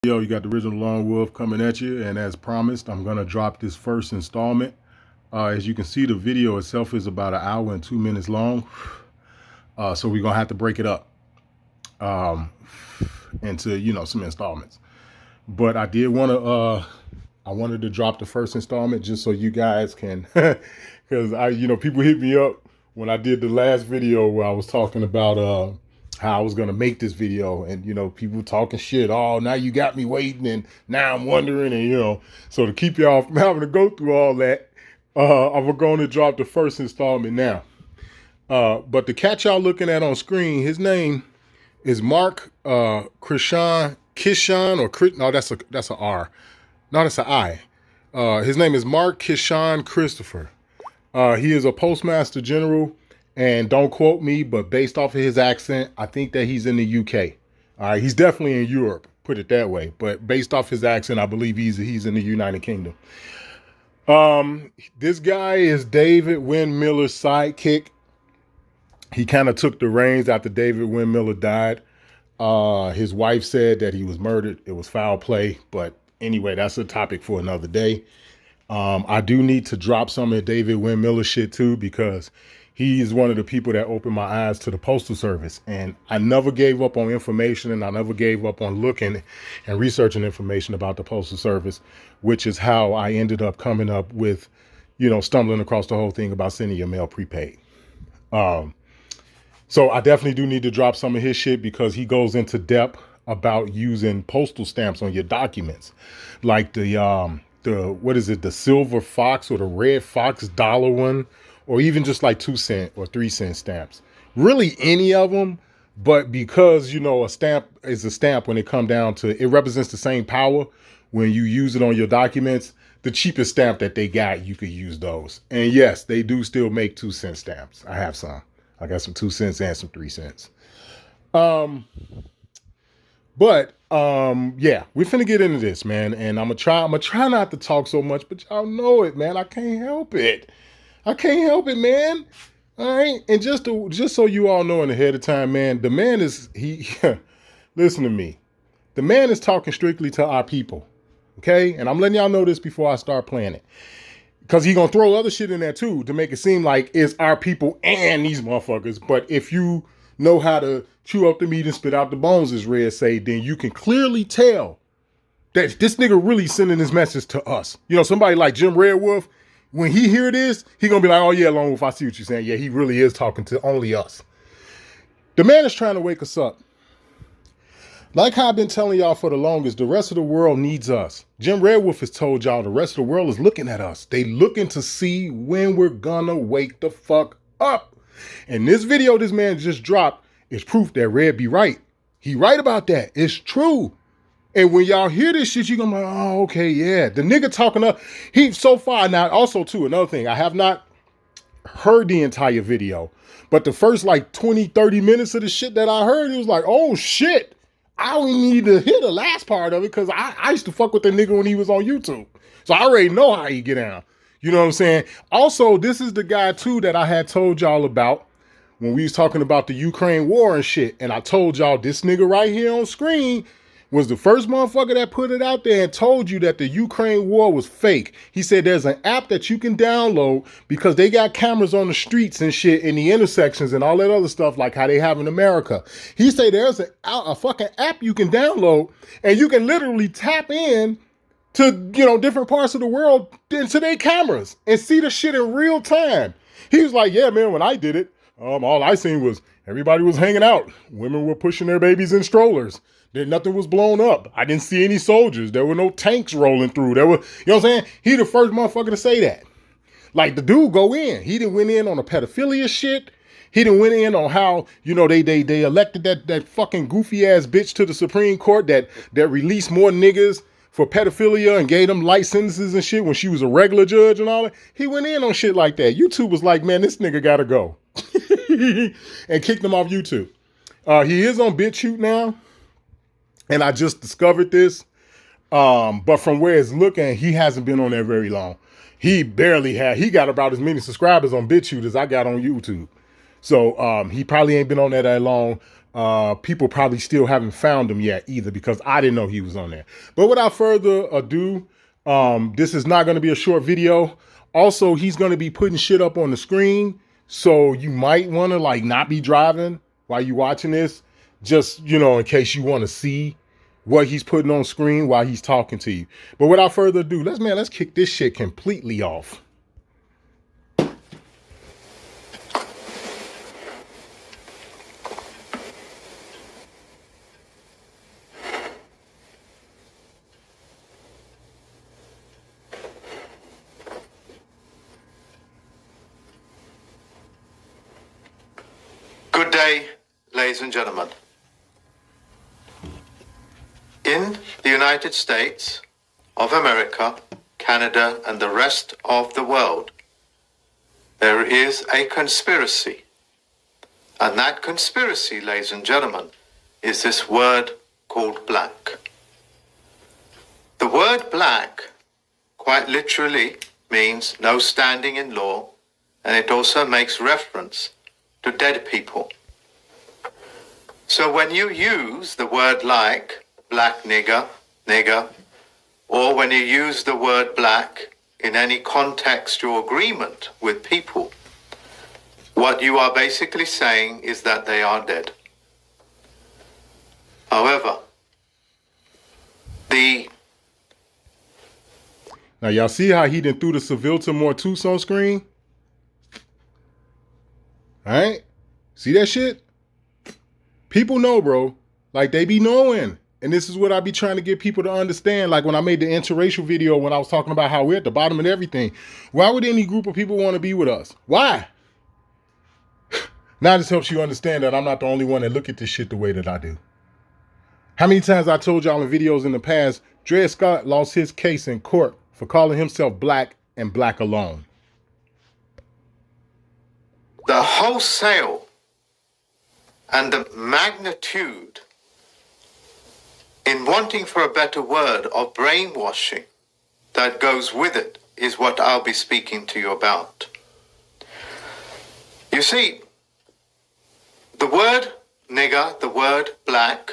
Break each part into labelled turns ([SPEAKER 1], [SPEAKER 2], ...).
[SPEAKER 1] Yo, you got the original Lone Wolf coming at you, and as promised, I'm gonna drop this first installment. As you can see, the video itself is about 1 hour and 2 minutes long, so we're gonna have to break it up into some installments. But I did want to, I wanted to drop the first installment just so you guys can, because people hit me up when I did the last video where I was talking about how I was gonna make this video, and people talking shit. Oh, now you got me waiting, and now I'm wondering, and so to keep y'all from having to go through all that, I'm going to drop the first installment now. But the cat y'all looking at on screen, his name is Mark Kishon or no, that's a R. No, that's an I. His name is Mark Kishon Christopher. He is a postmaster general. And don't quote me, but based off of his accent, I think that he's in the UK. All right, he's definitely in Europe, put it that way. But based off his accent, I believe he's in the United Kingdom. This guy is David Wynn Miller's sidekick. He kind of took the reins after David Wynn Miller died. His wife said that he was murdered. It was foul play. But anyway, that's a topic for another day. I do need to drop some of David Wynn Miller shit too, because he is one of the people that opened my eyes to the Postal Service. And I never gave up on information, and I never gave up on looking and researching information about the Postal Service, which is how I ended up coming up with, stumbling across the whole thing about sending your mail prepaid. So I definitely do need to drop some of his shit, because he goes into depth about using postal stamps on your documents, like the what is it, the Silver Fox or the Red Fox dollar one, or even just like 2 cent or 3 cent stamps. Really any of them, but because, a stamp is a stamp when it comes down to, it represents the same power when you use it on your documents. The cheapest stamp that they got, you could use those. And yes, they do still make 2 cent stamps. I have some. I got some 2 cents and some 3 cents. Yeah, we're finna get into this, man. And I'm gonna try not to talk so much, but y'all know it, man. I can't help it. Man. All right. And just so you all know in ahead of time, man, the man is, listen to me. The man is talking strictly to our people. Okay. And I'm letting y'all know this before I start playing it, because he gonna throw other shit in there too to make it seem like it's our people and these motherfuckers. But if you know how to chew up the meat and spit out the bones, as Red say, then you can clearly tell that this nigga really sending this message to us. Somebody like Jim Red Wolf, when he hear this, he gonna be like, oh yeah, Lone Wolf, I see what you're saying. Yeah, he really is talking to only us. The man is trying to wake us up. Like how I've been telling y'all for the longest, the rest of the world needs us. Jim Red Wolf has told y'all the rest of the world is looking at us. They looking to see when we're gonna wake the fuck up. And this video this man just dropped is proof that Red be right. He right about that. It's true. And when y'all hear this shit, you're gonna be like, oh, okay, yeah. The nigga talking up, he so far. Now, also too, another thing, I have not heard the entire video, but the first like 20, 30 minutes of the shit that I heard, it was like, oh shit. I only need to hear the last part of it, because I used to fuck with the nigga when he was on YouTube. So I already know how he get down. You know what I'm saying? Also, this is the guy too that I had told y'all about when we was talking about the Ukraine war and shit. And I told y'all this nigga right here on screen was the first motherfucker that put it out there and told you that the Ukraine war was fake. He said there's an app that you can download because they got cameras on the streets and shit in the intersections and all that other stuff like how they have in America. He said there's a fucking app you can download and you can literally tap in to, different parts of the world into their cameras and see the shit in real time. He was like, yeah, man, when I did it, all I seen was everybody was hanging out. Women were pushing their babies in strollers. Nothing was blown up. I didn't see any soldiers. There were no tanks rolling through. There were, you know what I'm saying? He the first motherfucker to say that. Like the dude go in. He didn't went in on a pedophilia shit. He didn't went in on how, they elected that fucking goofy ass bitch to the Supreme Court that released more niggas for pedophilia and gave them light sentences and shit when she was a regular judge and all that. He went in on shit like that. YouTube was like, man, this nigga gotta go. And kicked him off YouTube. He is on BitChute now. And I just discovered this. But from where it's looking, he hasn't been on there very long. He got about as many subscribers on BitChute as I got on YouTube. So he probably ain't been on there that long. People probably still haven't found him yet either, because I didn't know he was on there. But without further ado, this is not going to be a short video. Also, he's going to be putting shit up on the screen, so you might want to like not be driving while you watching this, just, you know, in case you want to see what he's putting on screen while he's talking to you. But without further ado, let's kick this shit completely off.
[SPEAKER 2] Good day, ladies and gentlemen. In the United States of America, Canada, and the rest of the world, there is a conspiracy. And that conspiracy, ladies and gentlemen, is this word called black. The word black quite literally means no standing in law, and it also makes reference to dead people. So when you use the word like black nigger, or when you use the word black in any context or agreement with people, what you are basically saying is that they are dead. However,
[SPEAKER 1] now y'all see how he done threw the Subversion Mortus on screen? Alright? See that shit? People know, bro. Like, they be knowing. And this is what I be trying to get people to understand. Like when I made the interracial video, when I was talking about how we're at the bottom of everything. Why would any group of people want to be with us? Why? Now this helps you understand that I'm not the only one that look at this shit the way that I do. How many times I told y'all in videos in the past, Dred Scott lost his case in court for calling himself black and black alone.
[SPEAKER 2] The wholesale and the magnitude in wanting for a better word of brainwashing that goes with it is what I'll be speaking to you about. You see, the word nigger, the word black,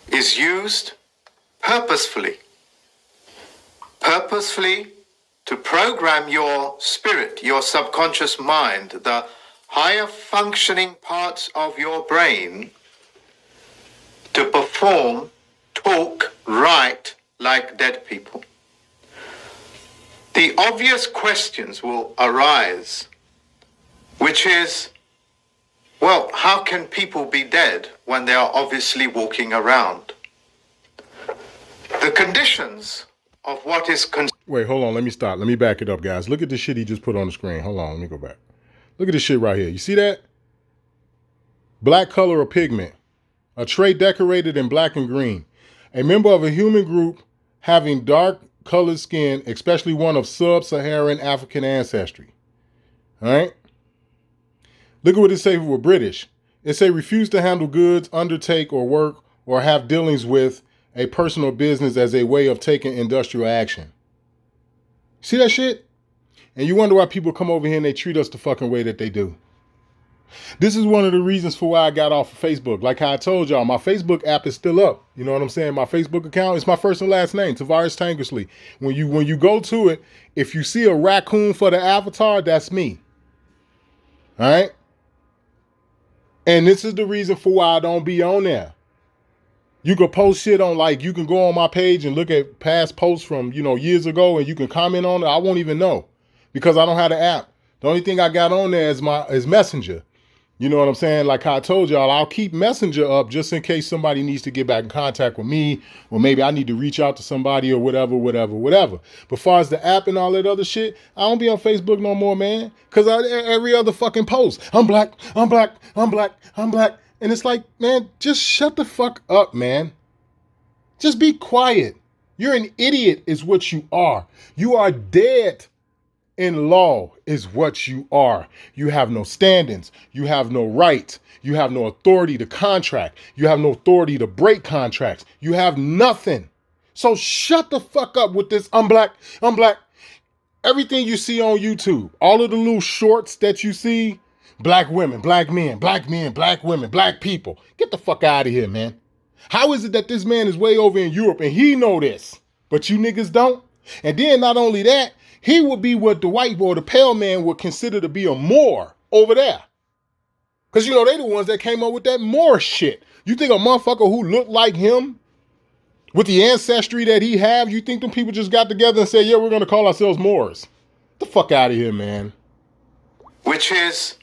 [SPEAKER 2] is used purposefully to program your spirit, your subconscious mind, the higher functioning parts of your brain to perform, talk, write like dead people. The obvious questions will arise, which is, well, how can people be dead when they are obviously walking around? The conditions of what is...
[SPEAKER 1] Wait, hold on. Let me stop. Let me back it up, guys. Look at the shit he just put on the screen. Hold on. Let me go back. Look at this shit right here. You see that? Black color or pigment. A trait decorated in black and green. A member of a human group having dark colored skin, especially one of sub-Saharan African ancestry. All right? Look at what it say for British. It say refuse to handle goods, undertake or work, or have dealings with a personal business as a way of taking industrial action. See that shit? And you wonder why people come over here and they treat us the fucking way that they do. This is one of the reasons for why I got off of Facebook. Like how I told y'all, my Facebook app is still up. You know what I'm saying? My Facebook account is my first and last name, Tavares Tankersley. When you go to it, if you see a raccoon for the avatar, that's me. All right? And this is the reason for why I don't be on there. You can post shit on, like, you can go on my page and look at past posts from, you know, years ago, and you can comment on it. I won't even know because I don't have the app. The only thing I got on there is Messenger. You know what I'm saying? Like how I told y'all, I'll keep Messenger up just in case somebody needs to get back in contact with me, or maybe I need to reach out to somebody or whatever. But far as the app and all that other shit, I don't be on Facebook no more, man. Because every other fucking post, I'm black. And it's like, man, just shut the fuck up, man. Just be quiet. You're an idiot is what you are. You are dead in law is what you are. You have no standings. You have no right. You have no authority to contract. You have no authority to break contracts. You have nothing. So shut the fuck up with this, I'm black. Everything you see on YouTube, all of the little shorts that you see Black women, black men, black women, black people. Get the fuck out of here, man. How is it that this man is way over in Europe and he know this, but you niggas don't? And then not only that, he would be what the white boy, the pale man would consider to be a Moor over there. Because, you know, they the ones that came up with that Moor shit. You think a motherfucker who looked like him, with the ancestry that he have, you think them people just got together and said, yeah, we're going to call ourselves Moors? Get the fuck out of here, man.
[SPEAKER 2] Which is,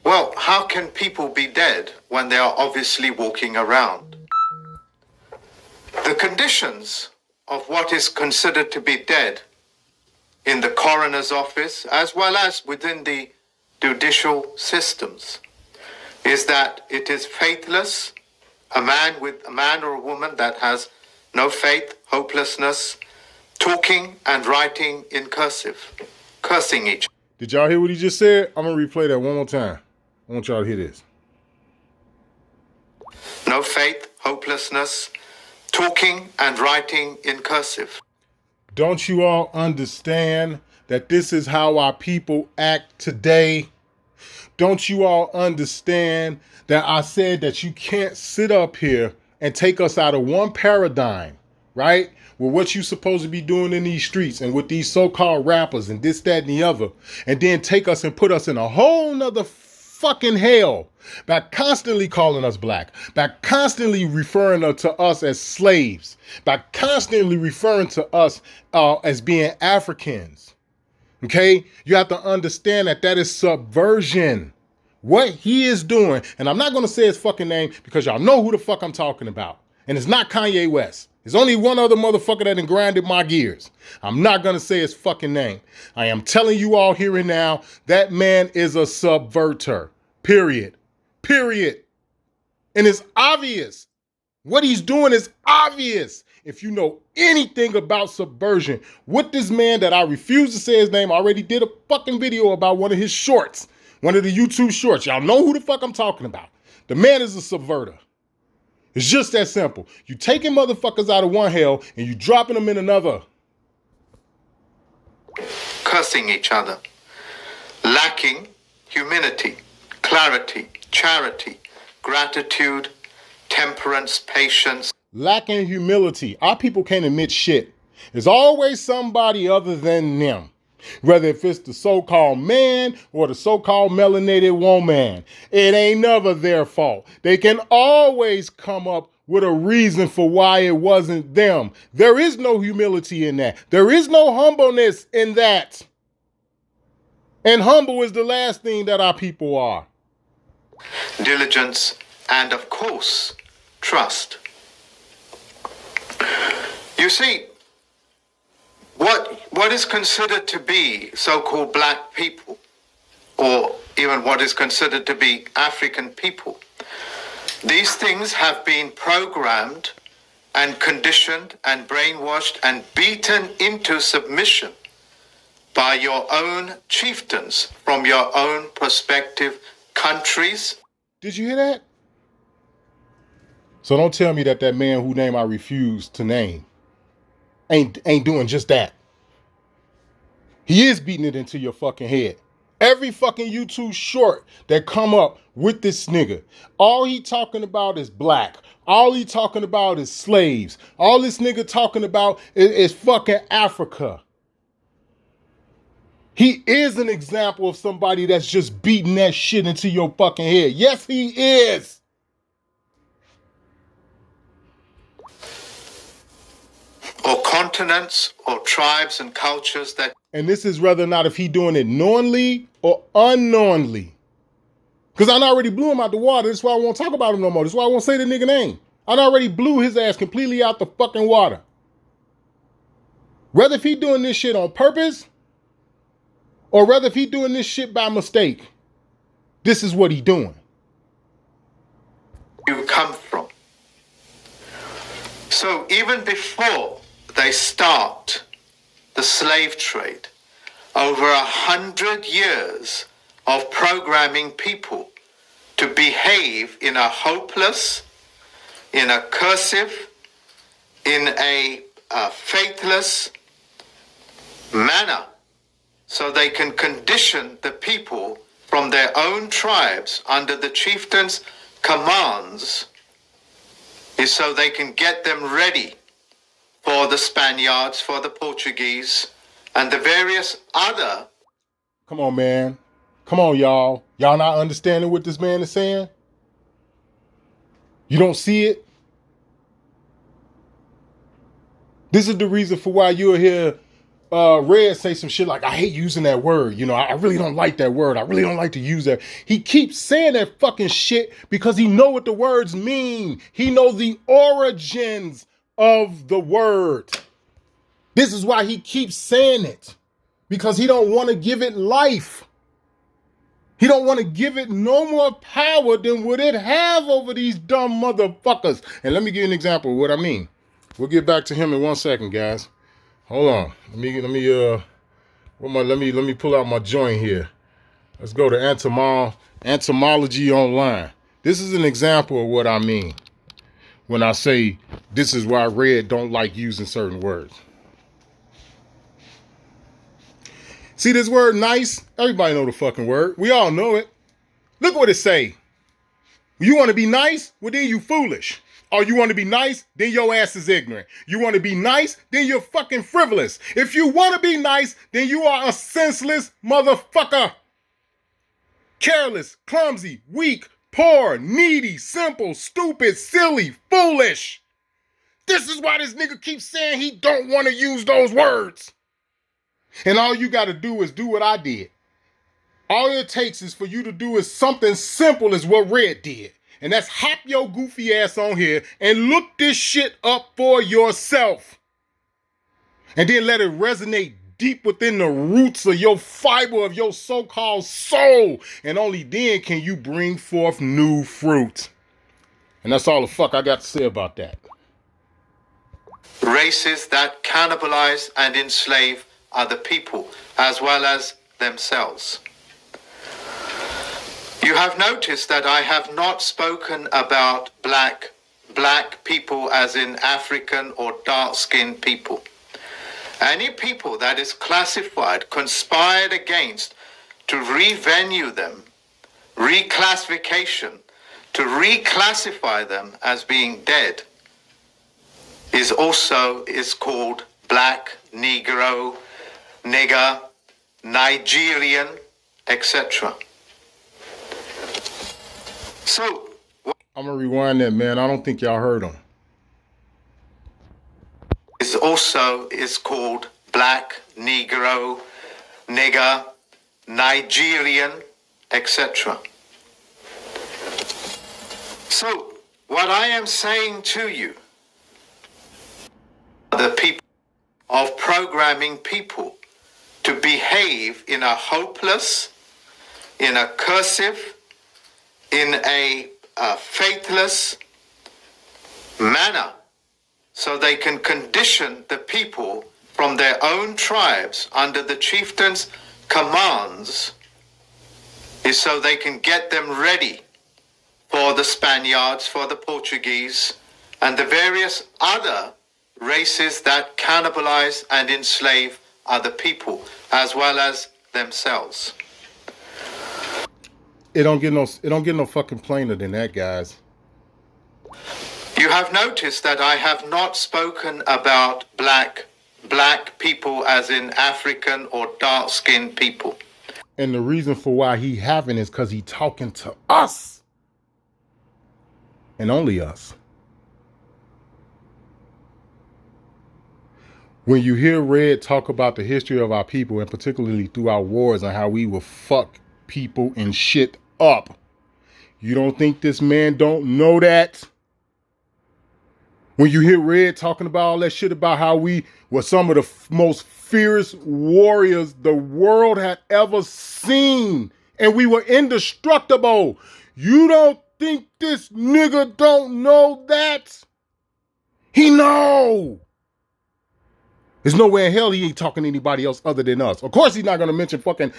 [SPEAKER 2] well, how can people be dead when they are obviously walking around? The conditions of what is considered to be dead in the coroner's office, as well as within the judicial systems, is that it is faithless, a man or a woman that has no faith, hopelessness, talking and writing in cursive, cursing each.
[SPEAKER 1] Did y'all hear what he just said? I'm going to replay that one more time. I want y'all to hear this.
[SPEAKER 2] No faith, hopelessness, talking and writing in cursive.
[SPEAKER 1] Don't you all understand that this is how our people act today? Don't you all understand that I said that you can't sit up here and take us out of one paradigm, right? With what you're supposed to be doing in these streets and with these so-called rappers and this, that, and the other, and then take us and put us in a whole nother fucking hell by constantly calling us black, by constantly referring to us as slaves, by constantly referring to us as being Africans. Okay? You have to understand that that is subversion. What he is doing, and I'm not going to say his fucking name because y'all know who the fuck I'm talking about. And it's not Kanye West. There's only one other motherfucker that done grinded my gears. I'm not going to say his fucking name. I am telling you all here and now, that man is a subverter. Period. Period. And it's obvious. What he's doing is obvious. If you know anything about subversion, what this man that I refuse to say his name already did a fucking video about one of his shorts, one of the YouTube shorts. Y'all know who the fuck I'm talking about. The man is a subverter. It's just that simple. You taking motherfuckers out of one hell and you dropping them in another.
[SPEAKER 2] Cursing each other. Lacking humility, clarity, charity, gratitude, temperance, patience.
[SPEAKER 1] Lacking humility. Our people can't admit shit. There's always somebody other than them. Whether if it's the so-called man or the so-called melanated woman, it ain't never their fault. They can always come up with a reason for why it wasn't them. There is no humility in that. There is no humbleness in that. And humble is the last thing that our people are.
[SPEAKER 2] Diligence and, of course, trust. You see, what is considered to be so-called black people, or even what is considered to be African people, these things have been programmed and conditioned and brainwashed and beaten into submission by your own chieftains from your own prospective countries.
[SPEAKER 1] Did you hear that? So don't tell me that that man whose name I refuse to name ain't doing just that. He is beating it into your fucking head. Every fucking YouTube short that come up with this nigga, all he talking about is black. All he talking about is slaves. All this nigga talking about is fucking Africa. He is an example of somebody that's just beating that shit into your fucking head. Yes, he is.
[SPEAKER 2] Or continents or tribes and cultures that...
[SPEAKER 1] And this is whether or not if he doing it knowingly or unknowingly. Because I already blew him out the water. That's why I won't talk about him no more. That's why I won't say the nigga name. I already blew his ass completely out the fucking water. Whether if he doing this shit on purpose or whether if he doing this shit by mistake, this is what he doing.
[SPEAKER 2] You come from. So even before they start the slave trade, over 100 years of programming people to behave in a hopeless, in a cursive, in a faithless manner, so they can condition the people from their own tribes under the chieftain's commands is so they can get them ready for the Spaniards, for the Portuguese, and the various other.
[SPEAKER 1] Come on, man. Come on, y'all. Y'all not understanding what this man is saying? You don't see it? This is the reason for why you'll hear Red say some shit like, I hate using that word. You know, I really don't like that word. I really don't like to use that. He keeps saying that fucking shit because he know what the words mean. He knows the origins of the word. This is why he keeps saying it. Because he don't want to give it life. He don't want to give it no more power than what it have over these dumb motherfuckers. And let me give you an example of what I mean. We'll get back to him in 1 second, guys. Hold on. Let me pull out my joint here. Let's go to Entomology Online. This is an example of what I mean when I say this is why Red don't like using certain words. See this word nice? Everybody know the fucking word. We all know it. Look what it say. You want to be nice? Well, then you foolish. Or you want to be nice? Then your ass is ignorant. You want to be nice? Then you're fucking frivolous. If you want to be nice, then you are a senseless motherfucker. Careless, clumsy, weak, poor, needy, simple, stupid, silly, foolish. This is why this nigga keeps saying he don't want to use those words. And all you got to do is do what I did. All it takes is for you to do is something simple as what Red did. And that's hop your goofy ass on here and look this shit up for yourself. And then let it resonate deep within the roots of your fiber of your so-called soul. And only then can you bring forth new fruit. And that's all the fuck I got to say about that.
[SPEAKER 2] Races that cannibalize and enslave other people as well as themselves. You have noticed that I have not spoken about black people as in African or dark-skinned people. Any people that is classified, conspired against, to revenue them, reclassification, to reclassify them as being dead, is called black, Negro, nigger, Nigerian, etc. So,
[SPEAKER 1] I'm going to rewind that, man. I don't think y'all heard him.
[SPEAKER 2] Is called black, Negro, nigger, Nigerian, etc. So, what I am saying to you, the people of programming people to behave in a hopeless, in a cursive, in a faithless manner, so they can condition the people from their own tribes under the chieftain's commands, is so they can get them ready for the Spaniards, for the Portuguese, and the various other races that cannibalize and enslave other people as well as themselves.
[SPEAKER 1] It don't get no fucking plainer than that, guys.
[SPEAKER 2] You have noticed that I have not spoken about black people as in African or dark-skinned people.
[SPEAKER 1] And the reason for why he haven't is because he talking to us. And only us. When you hear Red talk about the history of our people, and particularly through our wars and how we will fuck people and shit up, you don't think this man don't know that? When you hear Red talking about all that shit about how we were some of the most fierce warriors the world had ever seen, and we were indestructible, you don't think this nigga don't know that? He know. There's nowhere in hell he ain't talking to anybody else other than us. Of course he's not going to mention fucking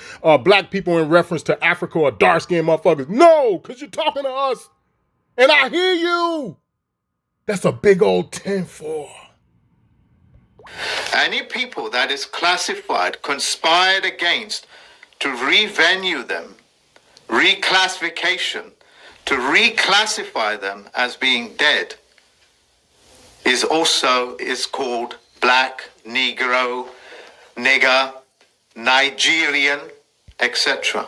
[SPEAKER 1] black people in reference to Africa or dark-skinned motherfuckers. No, because you're talking to us. And I hear you. That's a big old 10-4.
[SPEAKER 2] Any people that is classified, conspired against, to revenue them, reclassification, to reclassify them as being dead, is called black, Negro, nigger, Nigerian, etc.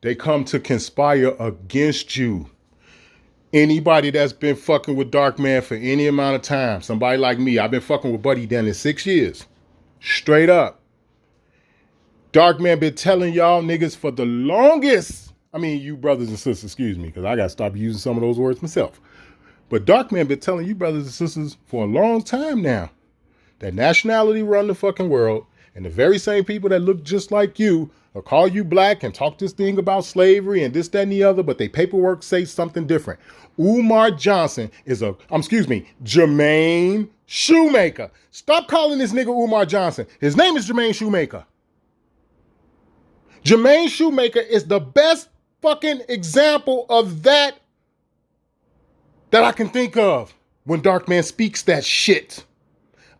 [SPEAKER 1] They come to conspire against you. Anybody that's been fucking with Dark Man for any amount of time, somebody like me, I've been fucking with Buddy Dunn in 6 years. Straight up. Dark Man been telling y'all niggas for the longest. I mean, you brothers and sisters, excuse me, because I got to stop using some of those words myself. But Dark Man been telling you brothers and sisters for a long time now that nationality run the fucking world, and the very same people that look just like you will call you black and talk this thing about slavery and this, that, and the other, but they paperwork say something different. Umar Johnson is Jermaine Shoemaker. Stop calling this nigga Umar Johnson. His name is Jermaine Shoemaker. Jermaine Shoemaker is the best fucking example of that I can think of when Dark Man speaks that shit.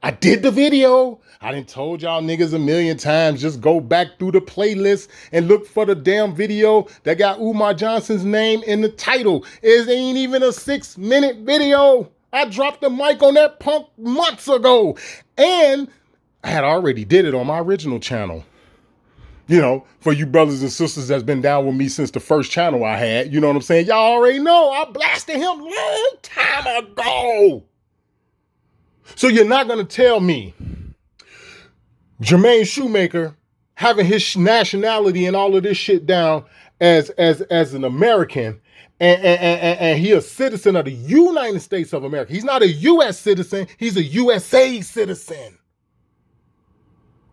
[SPEAKER 1] I did the video. I done told y'all niggas a million times, just go back through the playlist and look for the damn video that got Umar Johnson's name in the title. It ain't even a 6-minute video. I dropped the mic on that punk months ago. And I had already did it on my original channel. You know, for you brothers and sisters that's been down with me since the first channel I had, you know what I'm saying? Y'all already know I blasted him long time ago. So you're not going to tell me Jermaine Shoemaker having his nationality and all of this shit down as an American and he a citizen of the United States of America. He's not a U.S. citizen. He's a USA citizen.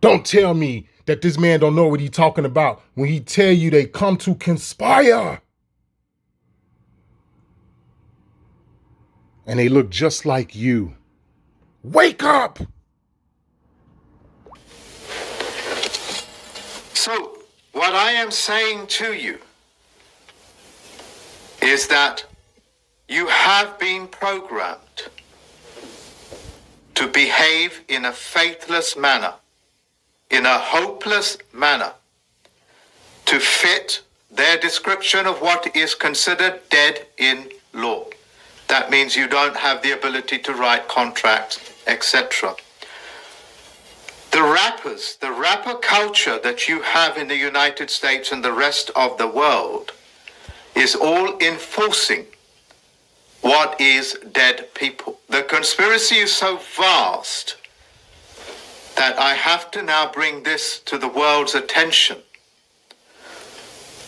[SPEAKER 1] Don't tell me that this man don't know what he's talking about when he tell you they come to conspire. And they look just like you. Wake up!
[SPEAKER 2] So, what I am saying to you is that you have been programmed to behave in a faithless manner, in a hopeless manner, to fit their description of what is considered dead in law. That means you don't have the ability to write contracts, etc. The rapper culture that you have in the United States and the rest of the world is all enforcing what is dead people. The conspiracy is so vast that I have to now bring this to the world's attention.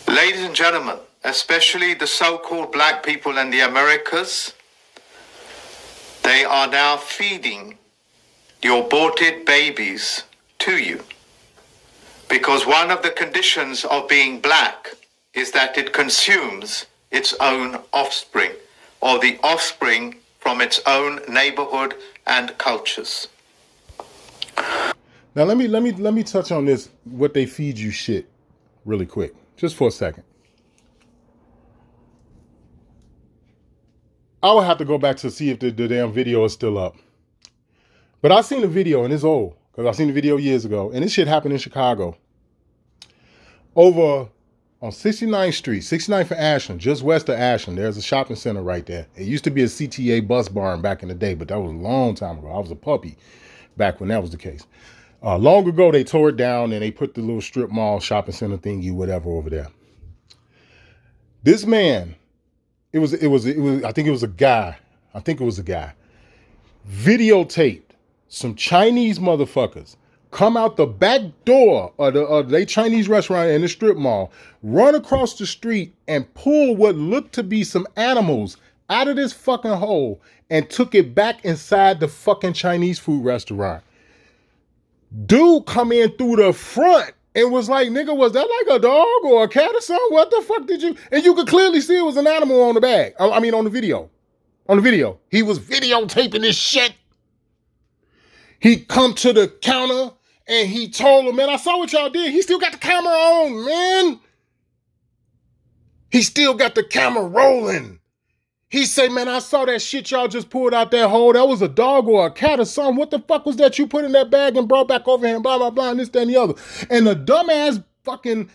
[SPEAKER 2] Ladies and gentlemen, especially the so-called black people in the Americas, they are now feeding your aborted babies to you. Because one of the conditions of being black is that it consumes its own offspring, or the offspring from its own neighborhood and cultures.
[SPEAKER 1] Now let me touch on this, what they feed you shit, really quick, just for a second. I would have to go back to see if the damn video is still up. But I seen the video, and it's old, because I seen the video years ago, and this shit happened in Chicago. Over on 69th Street, 69th and Ashland, just west of Ashland, there's a shopping center right there. It used to be a CTA bus barn back in the day, but that was a long time ago. I was a puppy back when that was the case. Long ago, they tore it down, and they put the little strip mall shopping center thingy, whatever, over there. This man, I think it was a guy, videotaped some Chinese motherfuckers come out the back door of the Chinese restaurant in the strip mall, run across the street and pull what looked to be some animals out of this fucking hole and took it back inside the fucking Chinese food restaurant. Dude come in through the front and was like, nigga, was that like a dog or a cat or something? What the fuck did you? And you could clearly see it was an animal on the bag. I mean, on the video. On the video. He was videotaping this shit. He come to the counter and he told him, man, I saw what y'all did. He still got the camera on, man. He still got the camera rolling. He say, man, I saw that shit y'all just pulled out that hole. That was a dog or a cat or something. What the fuck was that you put in that bag and brought back over here and blah, blah, blah, and this, that, and the other. And the dumbass fucking,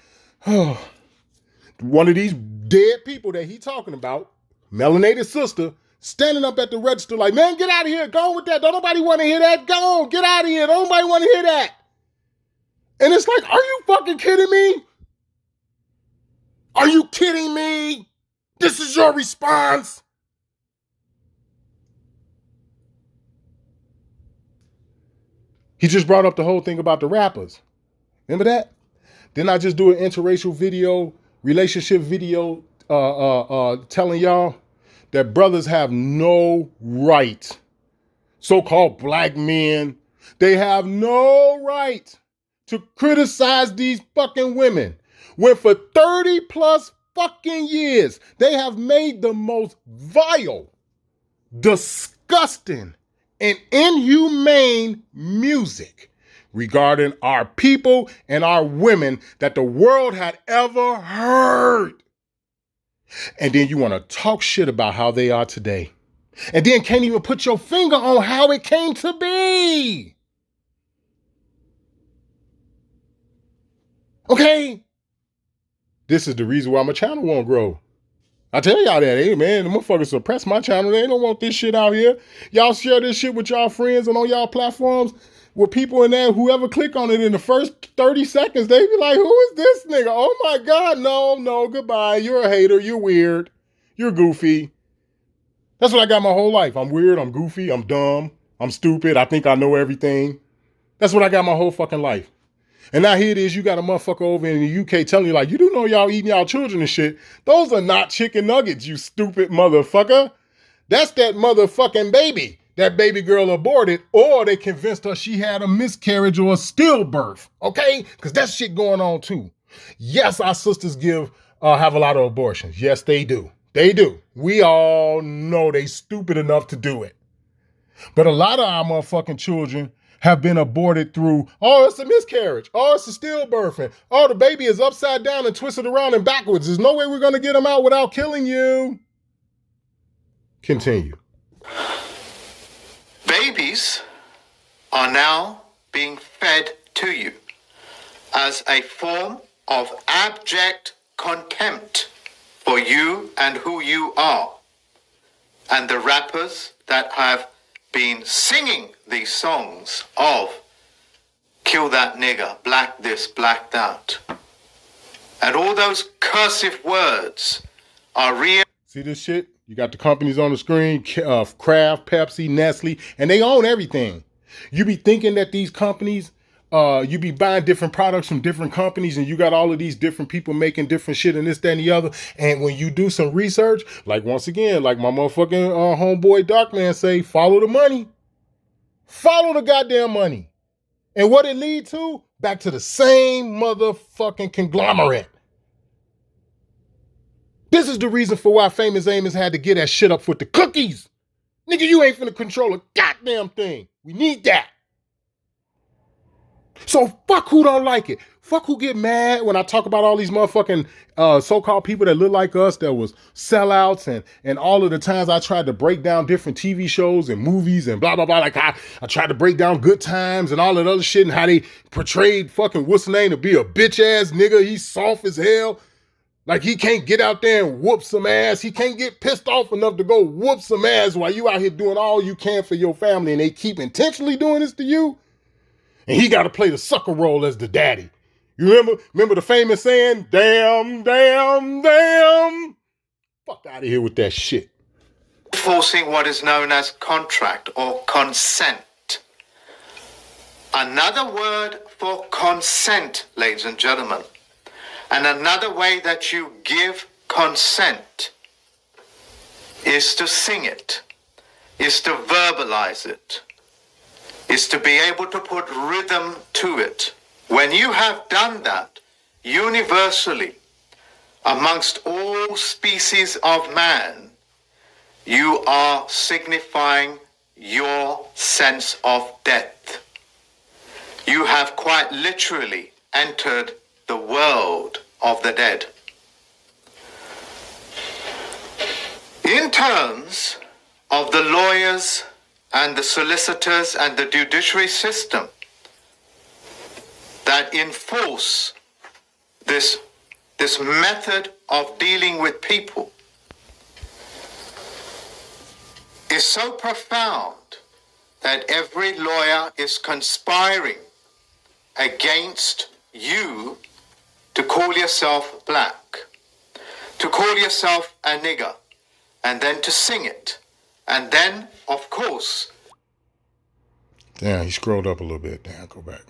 [SPEAKER 1] one of these dead people that he talking about, melanated sister, standing up at the register like, man, get out of here. Go on with that. Don't nobody want to hear that. Go on. Get out of here. Don't nobody want to hear that. And it's like, are you fucking kidding me? Are you kidding me? This is your response? He just brought up the whole thing about the rappers. Remember that? Didn't I just do an interracial video, relationship video, telling y'all that brothers have no right, so-called black men, they have no right to criticize these fucking women when for 30 plus fucking years they have made the most vile, disgusting, and inhumane music regarding our people and our women that the world had ever heard. And then you want to talk shit about how they are today. And then can't even put your finger on how it came to be. Okay? This is the reason why my channel won't grow. I tell y'all that, hey man, the motherfuckers suppress my channel. They don't want this shit out here. Y'all share this shit with y'all friends and on y'all platforms with people in there. Whoever click on it in the first 30 seconds, they be like, who is this nigga? Oh my God, no, goodbye. You're a hater. You're weird. You're goofy. That's what I got my whole life. I'm weird. I'm goofy. I'm dumb. I'm stupid. I think I know everything. That's what I got my whole fucking life. And now here it is, you got a motherfucker over in the UK telling you like, you do know y'all eating y'all children and shit. Those are not chicken nuggets, you stupid motherfucker. That's that motherfucking baby. That baby girl aborted, or they convinced her she had a miscarriage or a stillbirth, okay? Because that shit going on too. Yes, our sisters have a lot of abortions. Yes, they do. They do. We all know they stupid enough to do it. But a lot of our motherfucking children have been aborted through, oh, it's a miscarriage. Oh, it's a stillbirth. Oh, the baby is upside down and twisted around and backwards. There's no way we're going to get them out without killing you. Continue.
[SPEAKER 2] Babies are now being fed to you as a form of abject contempt for you and who you are. And the rappers that have been singing these songs of kill that nigger, black this, black that. And all those cursive words are real.
[SPEAKER 1] See this shit? You got the companies on the screen, Kraft, Pepsi, Nestle, and they own everything. You be thinking that these companies, you be buying different products from different companies and you got all of these different people making different shit and this, that, and the other. And when you do some research, like once again, like my motherfucking homeboy Darkman say, follow the money. Follow the goddamn money. And what it lead to? Back to the same motherfucking conglomerate. This is the reason for why Famous Amos had to get that shit up with the cookies. Nigga, you ain't finna control a goddamn thing. We need that. So fuck who don't like it. Fuck who get mad when I talk about all these motherfucking so-called people that look like us that was sellouts and all of the times I tried to break down different TV shows and movies and blah, blah, blah. Like I tried to break down Good Times and all that other shit and how they portrayed fucking what's the name to be a bitch ass nigga. He's soft as hell. Like he can't get out there and whoop some ass. He can't get pissed off enough to go whoop some ass while you out here doing all you can for your family and they keep intentionally doing this to you. And he got to play the sucker role as the daddy. You remember the famous saying, damn, damn, damn. Fuck out of here with that shit.
[SPEAKER 2] Enforcing what is known as contract or consent. Another word for consent, ladies and gentlemen. And another way that you give consent is to sing it, is to verbalize it, is to be able to put rhythm to it. When you have done that universally amongst all species of man, you are signifying your sense of death. You have quite literally entered the world of the dead. In terms of the lawyers and the solicitors and the judiciary system that enforce this this method of dealing with people is so profound that every lawyer is conspiring against you to call yourself black, to call yourself a nigger, and then to sing it. And then, of course...
[SPEAKER 1] Damn, he scrolled up a little bit. Damn, go back.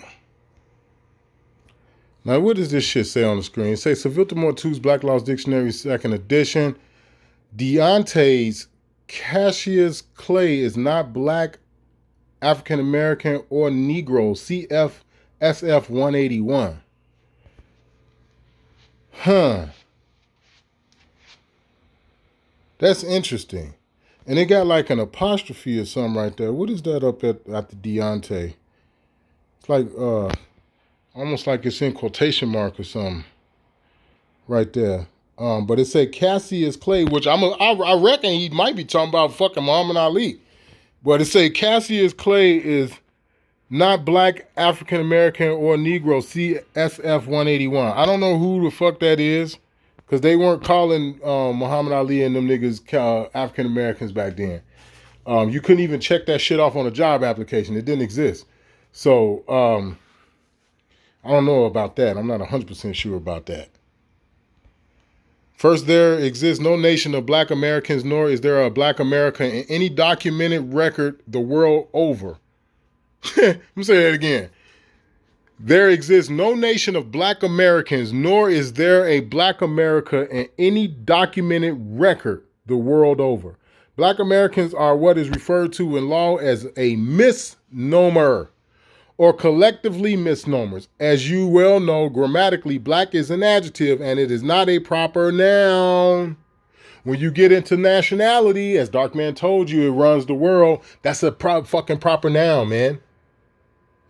[SPEAKER 1] Now, what does this shit say on the screen? It says, Saville 2's Black Laws Dictionary, 2nd edition. Deontay's Cassius Clay is not black, African American, or Negro. CF SF 181. Huh. That's interesting. And it got like an apostrophe or something right there. What is that up at the Deontay? It's like almost like it's in quotation mark or something right there. But it said Cassius Clay, which I reckon he might be talking about fucking Muhammad Ali. But it said Cassius Clay is not black, African American, or Negro. CSF 181. I don't know who the fuck that is, because they weren't calling Muhammad Ali and them niggas African Americans back then. You couldn't even check that shit off on a job application. It didn't exist. So I don't know about that. I'm not 100% sure about that. First, there exists no nation of black Americans, nor is there a black America in any documented record the world over. Let me say that again. There exists no nation of black Americans, nor is there a black America in any documented record the world over. Black Americans are what is referred to in law as a misnomer, or collectively misnomers. As you well know, grammatically, black is an adjective and it is not a proper noun. When you get into nationality, as Darkman told you, it runs the world, that's a fucking proper noun, man.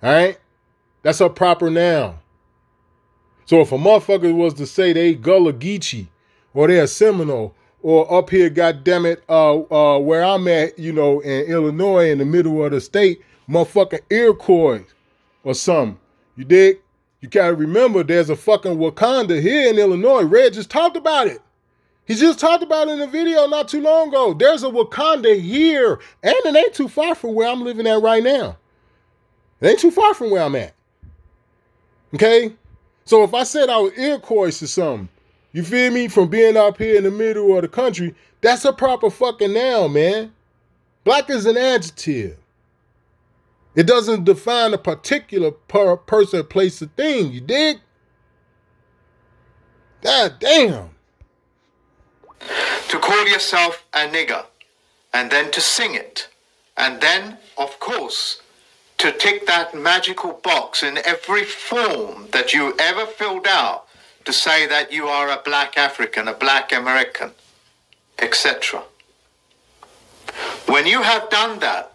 [SPEAKER 1] All right? That's a proper noun. So if a motherfucker was to say they Gullah Geechee, or they're Seminole, or up here, goddammit, where I'm at, in Illinois, in the middle of the state, motherfucking Iroquois or something. You dig? You gotta remember there's a fucking Wakanda here in Illinois. Red just talked about it. He just talked about it in a video not too long ago. There's a Wakanda here, and it ain't too far from where I'm living at right now. It ain't too far from where I'm at. Okay? So if I said I was Iroquois or something, you feel me, from being up here in the middle of the country, that's a proper fucking noun, man. Black is an adjective. It doesn't define a particular person, place, or thing. You dig? God damn.
[SPEAKER 2] To call yourself a nigger, and then to sing it, and then, of course, to tick that magical box in every form that you ever filled out to say that you are a black African, a black American, etc. When you have done that,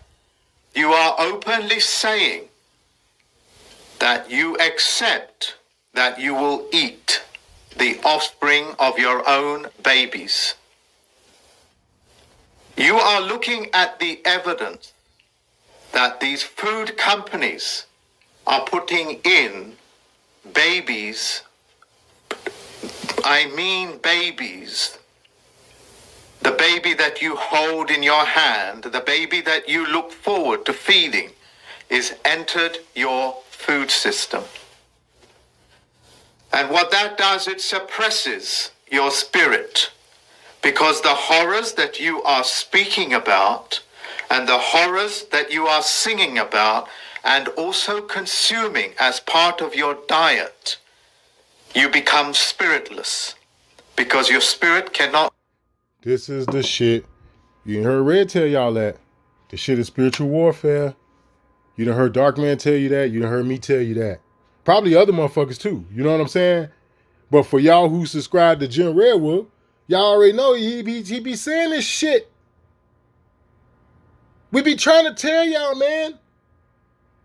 [SPEAKER 2] you are openly saying that you accept that you will eat the offspring of your own babies. You are looking at the evidence that these food companies are putting in babies. I mean babies. The baby that you hold in your hand, the baby that you look forward to feeding, is entered your food system. And what that does, it suppresses your spirit, because the horrors that you are speaking about and the horrors that you are singing about and also consuming as part of your diet, you become spiritless, because your spirit cannot...
[SPEAKER 1] This is the shit. You done heard Red tell y'all that. The shit is spiritual warfare. You done heard Darkman tell you that. You done heard me tell you that. Probably other motherfuckers too. You know what I'm saying? But for y'all who subscribe to Jim Redwood, y'all already know he be saying this shit. We be trying to tell y'all, man.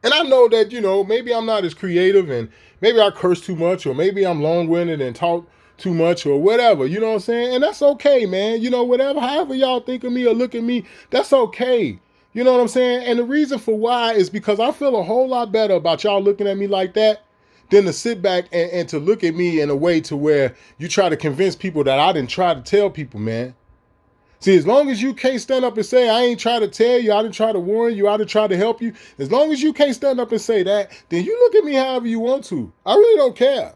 [SPEAKER 1] And I know that, maybe I'm not as creative and maybe I curse too much, or maybe I'm long-winded and talk too much or whatever, you know what I'm saying? And that's okay, man. Whatever, however y'all think of me or look at me, that's okay. You know what I'm saying? And the reason for why is because I feel a whole lot better about y'all looking at me like that than to sit back and to look at me in a way to where you try to convince people that I didn't try to tell people, man. See, as long as you can't stand up and say, I ain't try to tell you, I didn't try to warn you, I didn't try to help you, as long as you can't stand up and say that, then you look at me however you want to. I really don't care.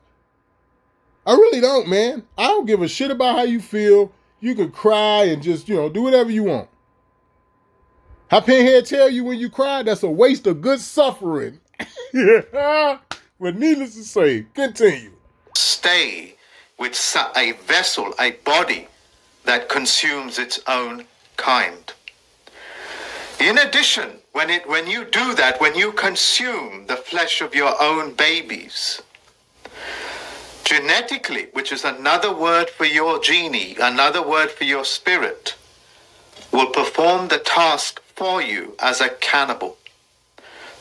[SPEAKER 1] I really don't, man. I don't give a shit about how you feel. You can cry and just, do whatever you want. How Pinhead tell you when you cry, that's a waste of good suffering. Yeah. But needless to say, continue.
[SPEAKER 2] Stay with a vessel, a body that consumes its own kind. In addition, when you do that, when you consume the flesh of your own babies, genetically, which is another word for your genie, another word for your spirit, will perform the task for you as a cannibal.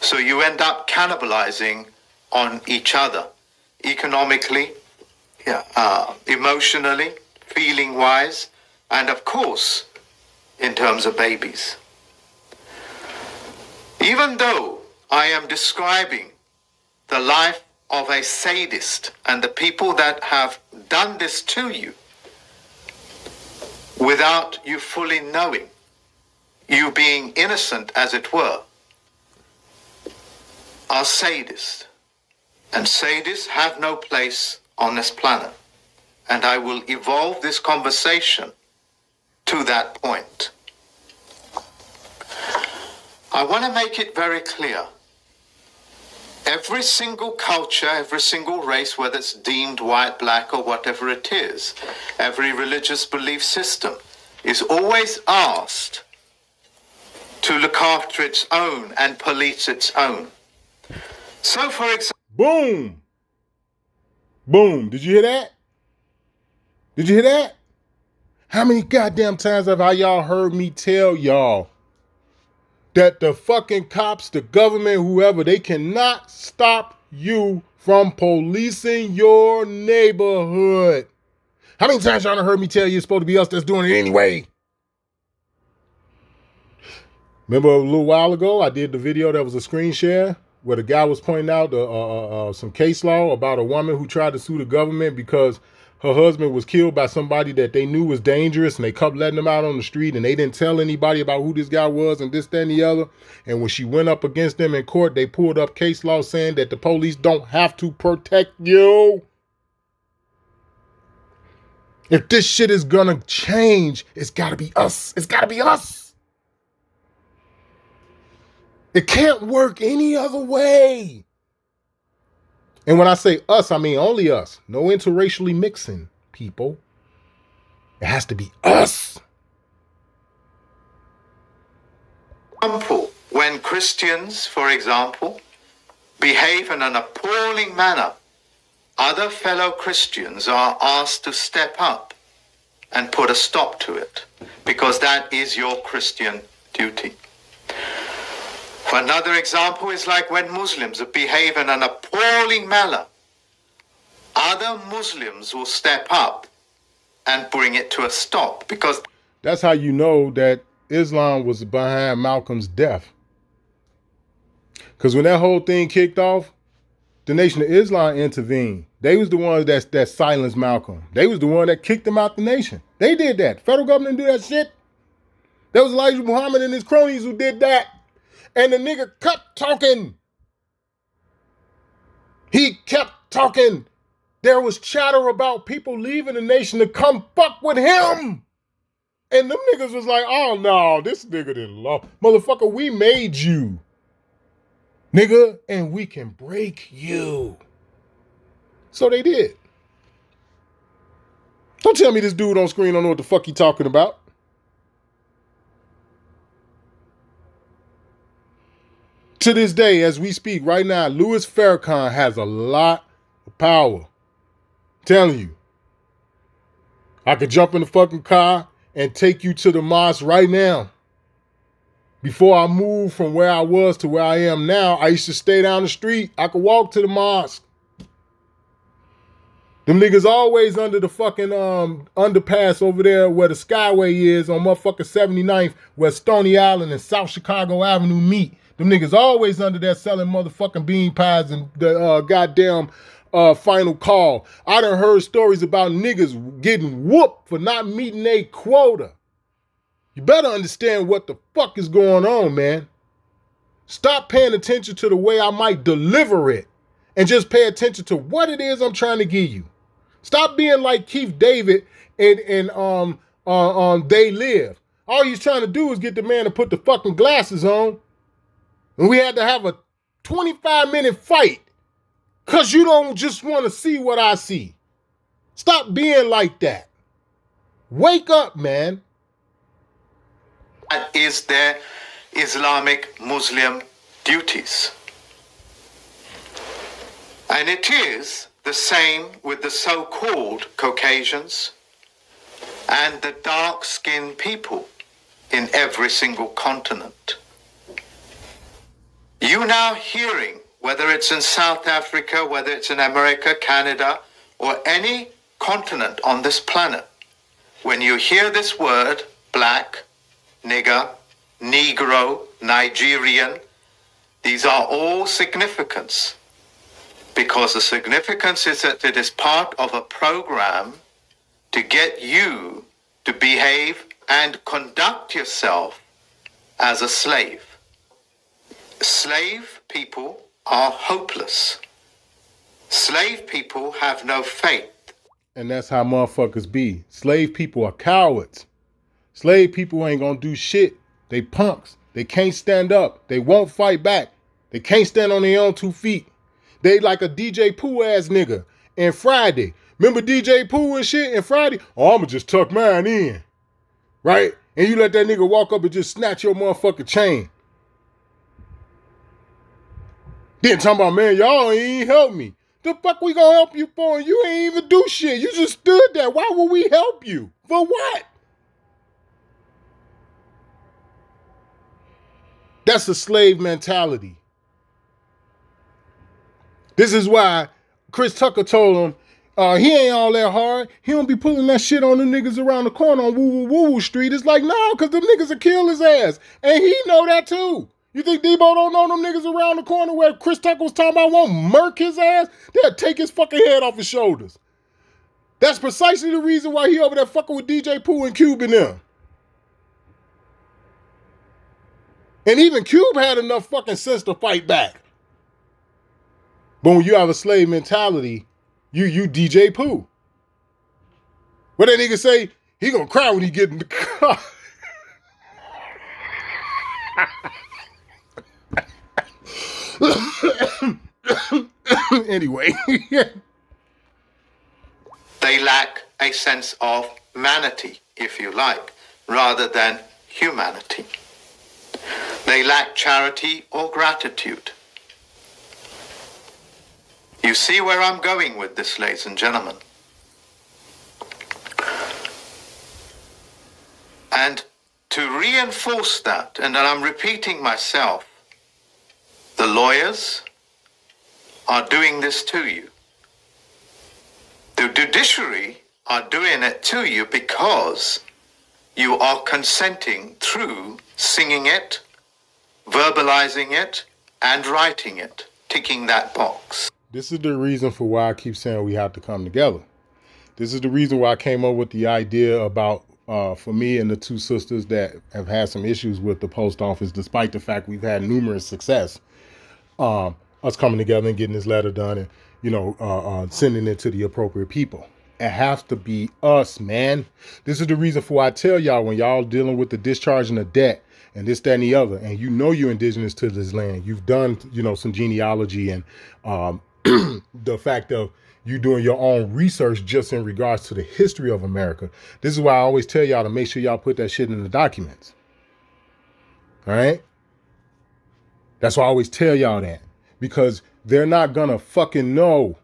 [SPEAKER 2] So you end up cannibalizing on each other, economically, emotionally, feeling-wise, and of course, in terms of babies. Even though I am describing the life of a sadist and the people that have done this to you without you fully knowing, you being innocent as it were, are sadists. And sadists have no place on this planet. And I will evolve this conversation to that point. I want to make it very clear. Every single culture, every single race, whether it's deemed white, black, or whatever it is, every religious belief system is always asked to look after its own and police its own. So, for example...
[SPEAKER 1] Boom! Boom. Did you hear that? Did you hear that? How many goddamn times have y'all heard me tell y'all that the fucking cops, the government, whoever, they cannot stop you from policing your neighborhood? How many times y'all done heard me tell you it's supposed to be us that's doing it anyway? Remember a little while ago, I did the video that was a screen share where the guy was pointing out some case law about a woman who tried to sue the government because her husband was killed by somebody that they knew was dangerous, and they kept letting him out on the street, and they didn't tell anybody about who this guy was and this, that, and the other. And when she went up against them in court, they pulled up case law saying that the police don't have to protect you. If this shit is gonna change, it's gotta be us. It's gotta be us. It can't work any other way. And when I say us, I mean only us. No interracially mixing, people. It has to be us.
[SPEAKER 2] When Christians, for example, behave in an appalling manner, other fellow Christians are asked to step up and put a stop to it, because that is your Christian duty. Another example is like when Muslims behave in an appalling manner. Other Muslims will step up and bring it to a stop, because
[SPEAKER 1] that's how you know that Islam was behind Malcolm's death. Because when that whole thing kicked off, the Nation of Islam intervened. They was the ones that silenced Malcolm. They was the one that kicked him out the nation. They did that. Federal government didn't do that shit. That was Elijah Muhammad and his cronies who did that. And the nigga kept talking. He kept talking. There was chatter about people leaving the nation to come fuck with him. And them niggas was like, oh no, this nigga didn't love. Motherfucker, we made you. Nigga, and we can break you. So they did. Don't tell me this dude on screen don't know what the fuck he talking about. To this day, as we speak right now, Louis Farrakhan has a lot of power. I'm telling you. I could jump in the fucking car and take you to the mosque right now. Before I moved from where I was to where I am now, I used to stay down the street. I could walk to the mosque. Them niggas always under the fucking underpass over there where the Skyway is on motherfucking 79th, where Stony Island and South Chicago Avenue meet. Them niggas always under there selling motherfucking bean pies and the goddamn final call. I done heard stories about niggas getting whooped for not meeting their quota. You better understand what the fuck is going on, man. Stop paying attention to the way I might deliver it and just pay attention to what it is I'm trying to give you. Stop being like Keith David and They Live. All he's trying to do is get the man to put the fucking glasses on. And we had to have a 25-minute fight because you don't just want to see what I see. Stop being like that. Wake up, man.
[SPEAKER 2] That is their Islamic Muslim duties. And it is the same with the so-called Caucasians and the dark-skinned people in every single continent. You now hearing, whether it's in South Africa, whether it's in America, Canada, or any continent on this planet, when you hear this word, black, nigger, Negro, Nigerian, these are all significance, because the significance is that it is part of a program to get you to behave and conduct yourself as a slave. Slave people are hopeless. Slave people have no faith.
[SPEAKER 1] And that's how motherfuckers be. Slave people are cowards. Slave people ain't gonna do shit. They punks. They can't stand up. They won't fight back. They can't stand on their own 2 feet. They like a DJ Pooh ass nigga in Friday. Remember DJ Pooh and shit in Friday? Oh, I'ma just tuck mine in. Right? And you let that nigga walk up and just snatch your motherfucking chain. Then talking about, man, y'all ain't help me. The fuck we gonna help you for? You ain't even do shit. You just stood there. Why would we help you? For what? That's a slave mentality. This is why Chris Tucker told him he ain't all that hard. He don't be pulling that shit on the niggas around the corner on Woo Street. It's like, no, because them niggas will kill his ass. And he know that too. You think Debo don't know them niggas around the corner where Chris Tucker was talking about won't murk his ass? They'll take his fucking head off his shoulders. That's precisely the reason why he over there fucking with DJ Pooh and Cube and them. And even Cube had enough fucking sense to fight back. But when you have a slave mentality, you DJ Pooh. What that nigga say? He gonna cry when he get in the car. Anyway.
[SPEAKER 2] They lack a sense of manity, if you like, rather than humanity. They lack charity or gratitude. You see where I'm going with this, ladies and gentlemen. And to reinforce that, and I'm repeating myself, the lawyers are doing this to you. The judiciary are doing it to you because you are consenting through singing it, verbalizing it, and writing it, ticking that box.
[SPEAKER 1] This is the reason for why I keep saying we have to come together. This is the reason why I came up with the idea about, for me and the two sisters that have had some issues with the post office, despite the fact we've had numerous success, us coming together and getting this letter done and, sending it to the appropriate people. It has to be us, man. This is the reason for why I tell y'all when y'all dealing with the discharging of debt and this, that, and the other, and you're indigenous to this land. You've done, some genealogy and the fact of you doing your own research just in regards to the history of America. This is why I always tell y'all to make sure y'all put that shit in the documents. All right? That's why I always tell y'all that. Because they're not gonna fucking know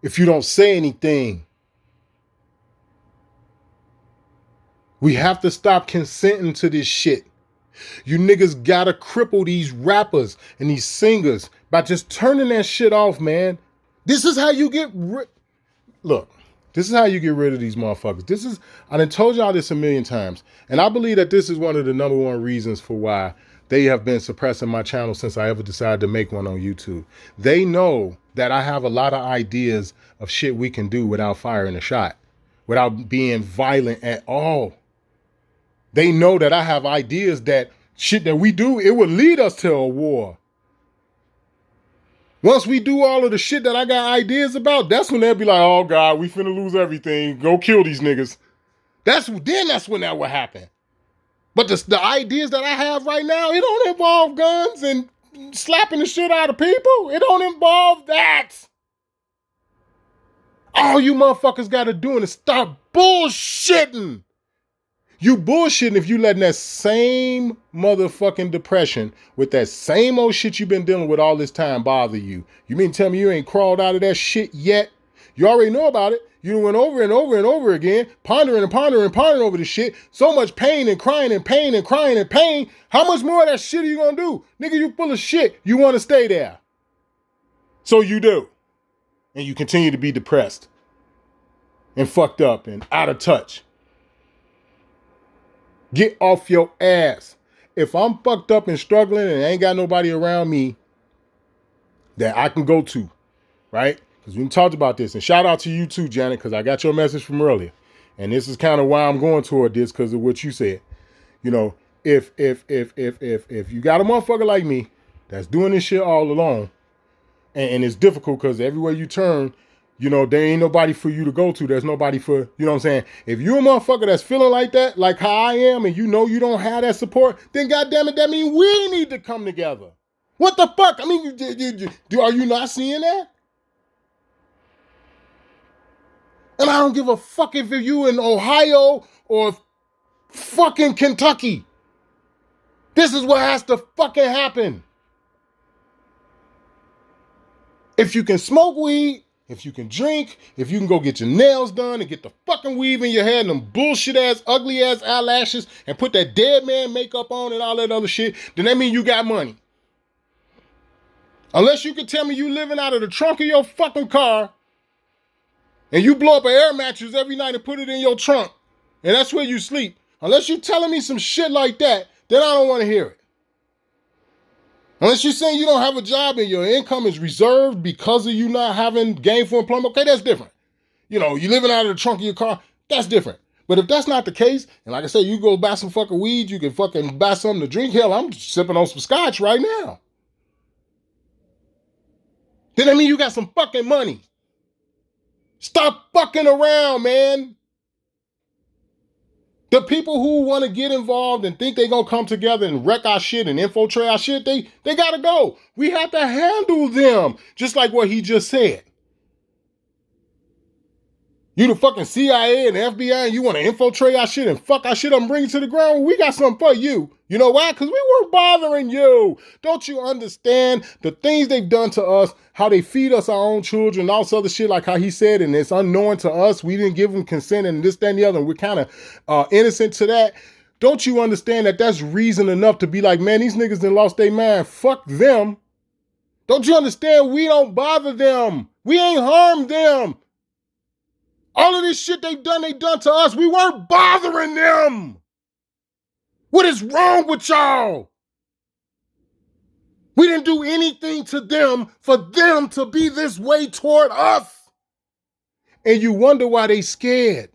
[SPEAKER 1] if you don't say anything. We have to stop consenting to this shit. You niggas gotta cripple these rappers and these singers by just turning that shit off, man. This is how you get Look, this is how you get rid of these motherfuckers. I done told y'all this a million times. And I believe that this is one of the number one reasons for why They have been suppressing my channel since I ever decided to make one on YouTube. They know that I have a lot of ideas of shit we can do without firing a shot, without being violent at all. They know that I have ideas that shit that we do, it would lead us to a war. Once we do all of the shit that I got ideas about, that's when they'll be like, oh God, we finna lose everything. Go kill these niggas. That's when that will happen. But the ideas that I have right now, it don't involve guns and slapping the shit out of people. It don't involve that. All you motherfuckers gotta do is stop bullshitting. You bullshitting if you letting that same motherfucking depression with that same old shit you've been dealing with all this time bother you. You mean tell me you ain't crawled out of that shit yet? You already know about it. You went over and over and over again, pondering and pondering and pondering over this shit. So much pain and crying and pain and crying and pain. How much more of that shit are you gonna do? Nigga, you full of shit. You wanna stay there. So you do. And you continue to be depressed and fucked up and out of touch. Get off your ass. If I'm fucked up and struggling and ain't got nobody around me that I can go to, right? Because we talked about this. And shout out to you too, Janet, because I got your message from earlier. And this is kind of why I'm going toward this, because of what you said. You know, if you got a motherfucker like me that's doing this shit all alone, and it's difficult because everywhere you turn, you know, there ain't nobody for you to go to. There's nobody for, you know what I'm saying? If you a motherfucker that's feeling like that, like how I am, and you know you don't have that support, then goddamn it, that means we need to come together. What the fuck? I mean, are you not seeing that? And I don't give a fuck if you in Ohio or fucking Kentucky. This is what has to fucking happen. If you can smoke weed, if you can drink, if you can go get your nails done and get the fucking weave in your hair and them bullshit ass, ugly ass eyelashes and put that dead man makeup on and all that other shit, then that means you got money. Unless you can tell me you living out of the trunk of your fucking car and you blow up an air mattress every night and put it in your trunk and that's where you sleep. Unless you telling me some shit like that, then I don't want to hear it. Unless you're saying you don't have a job and your income is reserved because of you not having gainful employment, okay, that's different. You know, you living out of the trunk of your car, that's different. But if that's not the case, and like I said, you go buy some fucking weed, you can fucking buy something to drink, hell, I'm sipping on some scotch right now. Then I mean you got some fucking money. Stop fucking around, man. The people who want to get involved and think they're going to come together and wreck our shit and infiltrate our shit, they got to go. We have to handle them, just like what he just said. You the fucking CIA and the FBI and you want to infiltrate our shit and fuck our shit up and bring it to the ground? We got something for you. You know why? Because we weren't bothering you. Don't you understand the things they've done to us, how they feed us our own children, all this other shit, like how he said, and it's unknown to us. We didn't give them consent and this, that, and the other, and we're kind of innocent to that. Don't you understand that that's reason enough to be like, man, these niggas done lost their mind. Fuck them. Don't you understand? We don't bother them. We ain't harmed them. All of this shit they done to us. We weren't bothering them. What is wrong with y'all? We didn't do anything to them for them to be this way toward us. And you wonder why they scared.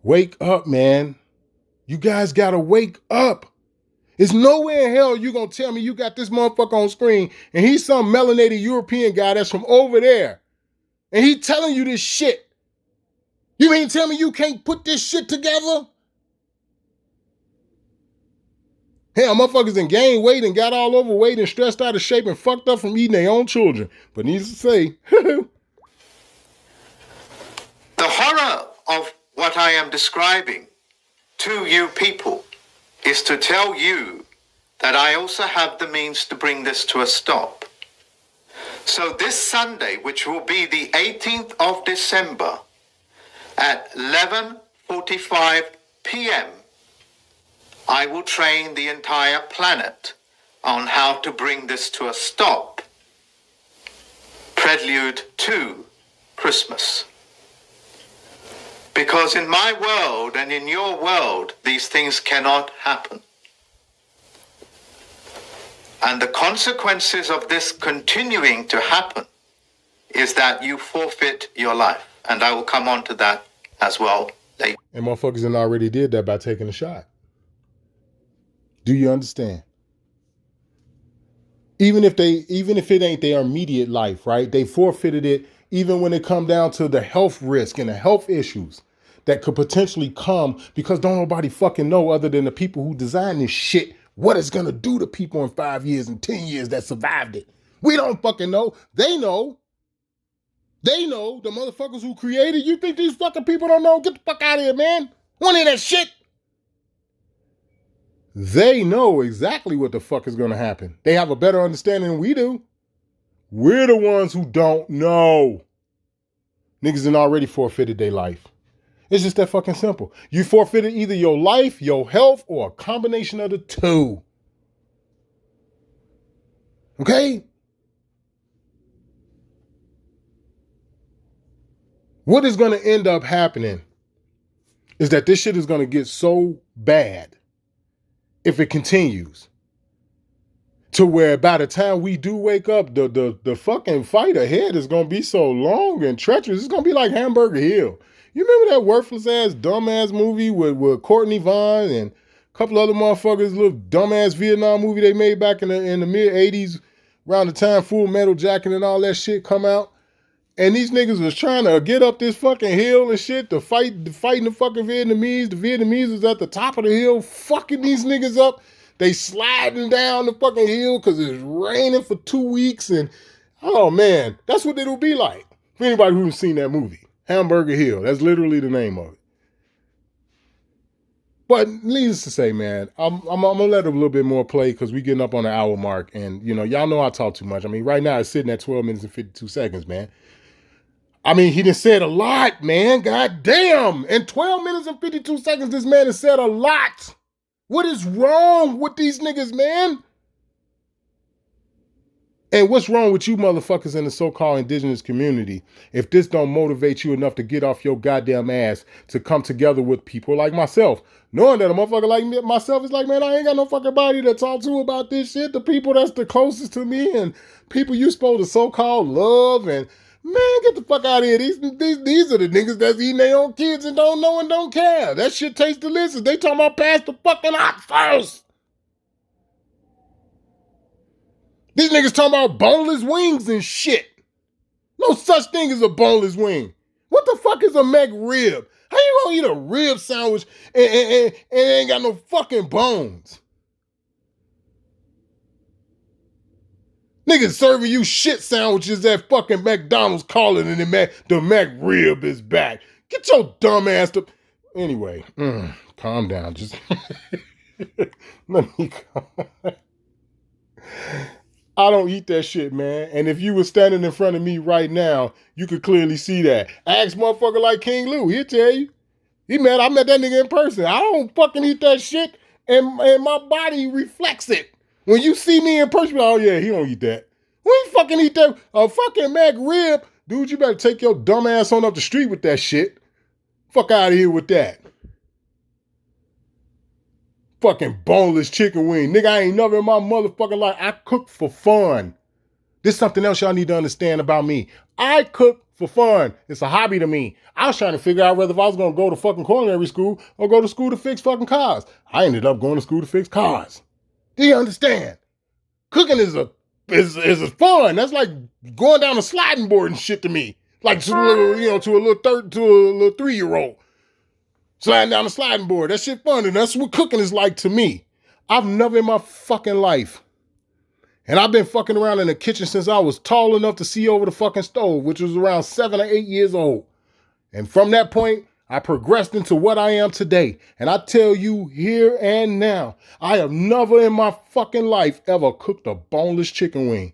[SPEAKER 1] Wake up, man. You guys gotta wake up. There's nowhere in hell you gonna tell me you got this motherfucker on screen and he's some melanated European guy that's from over there. And he telling you this shit. You mean tell me you can't put this shit together? Hell, motherfuckers done gained weight and got all overweight and stressed out of shape and fucked up from eating their own children. But needless to say,
[SPEAKER 2] the horror of what I am describing to you people is to tell you that I also have the means to bring this to a stop. So this Sunday, which will be the 18th of December at 11:45 p.m., I will train the entire planet on how to bring this to a stop. Prelude to Christmas. Because in my world and in your world, these things cannot happen. And the consequences of this continuing to happen is that you forfeit your life. And I will come on to that as well later.
[SPEAKER 1] And motherfuckers done already did that by taking a shot. Do you understand? Even if it ain't their immediate life, right? They forfeited it even when it come down to the health risk and the health issues that could potentially come because don't nobody fucking know other than the people who designed this shit what it's gonna do to people in 5 years and 10 years that survived it. We don't fucking know. They know. They know. The motherfuckers who created. You think these fucking people don't know? Get the fuck out of here, man. Want to hear that shit? They know exactly what the fuck is gonna happen. They have a better understanding than we do. We're the ones who don't know. Niggas done already forfeited their life. It's just that fucking simple. You forfeited either your life, your health, or a combination of the two. Okay? What is going to end up happening is that this shit is going to get so bad if it continues to where by the time we do wake up, the fucking fight ahead is going to be so long and treacherous. It's going to be like Hamburger Hill. You remember that worthless ass, dumbass movie with Courtney Vaughn and a couple other motherfuckers, little dumbass Vietnam movie they made back in the mid 80s, around the time Full Metal Jacket and all that shit come out? And these niggas was trying to get up this fucking hill and shit to fighting the fucking Vietnamese. The Vietnamese was at the top of the hill fucking these niggas up. They sliding down the fucking hill because it's raining for 2 weeks. And, oh man, that's what it'll be like. For anybody who's seen that movie. Hamburger Hill. That's literally the name of it. But needless to say, man, I'm going to let it a little bit more play because we getting up on the hour mark. And, you know, y'all know I talk too much. I mean, right now it's sitting at 12 minutes and 52 seconds, man. I mean, he done said a lot, man. God damn. In 12 minutes and 52 seconds, this man has said a lot. What is wrong with these niggas, man? And what's wrong with you motherfuckers in the so-called indigenous community if this don't motivate you enough to get off your goddamn ass to come together with people like myself? Knowing that a motherfucker like myself is like, man, I ain't got no fucking body to talk to about this shit. The people that's the closest to me and people you supposed to so-called love and man, get the fuck out of here. These are the niggas that's eating their own kids and don't know and don't care. That shit tastes delicious. They talking about pass the fucking hot first. These niggas talking about boneless wings and shit. No such thing as a boneless wing. What the fuck is a McRib? How you gonna eat a rib sandwich and ain't got no fucking bones? Niggas serving you shit sandwiches at fucking McDonald's calling and the McRib is back. Get your dumb ass to... Anyway, calm down. Just let me calm. I don't eat that shit, man. And if you were standing in front of me right now, you could clearly see that. Ask motherfucker like King Lou, he'll tell you. I met that nigga in person. I don't fucking eat that shit, and my body reflects it. When you see me in person, oh yeah, he don't eat that. We ain't fucking eat that. A fucking McRib. Dude, you better take your dumb ass on up the street with that shit. Fuck out of here with that. Fucking boneless chicken wing. Nigga, I ain't never in my motherfucking life. I cook for fun. This is something else y'all need to understand about me. I cook for fun. It's a hobby to me. I was trying to figure out whether if I was going to go to fucking culinary school or go to school to fix fucking cars. I ended up going to school to fix cars. Do you understand? Cooking is fun. That's like going down a sliding board and shit to me. Like to a little 3-year-old. Sliding down a sliding board. That shit fun. And that's what cooking is like to me. I've never in my fucking life. And I've been fucking around in the kitchen since I was tall enough to see over the fucking stove, which was around 7 or 8 years old. And from that point, I progressed into what I am today. And I tell you here and now, I have never in my fucking life ever cooked a boneless chicken wing.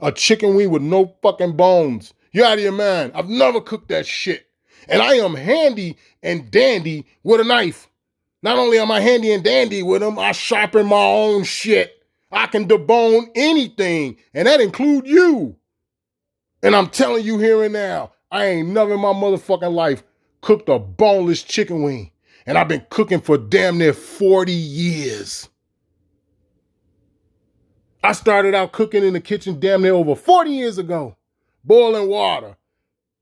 [SPEAKER 1] A chicken wing with no fucking bones. You're out of your mind. I've never cooked that shit. And I am handy and dandy with a knife. Not only am I handy and dandy with them, I sharpen my own shit. I can debone anything, and that include you. And I'm telling you here and now, I ain't never in my motherfucking life cooked a boneless chicken wing. And I've been cooking for damn near 40 years. I started out cooking in the kitchen damn near over 40 years ago. Boiling water,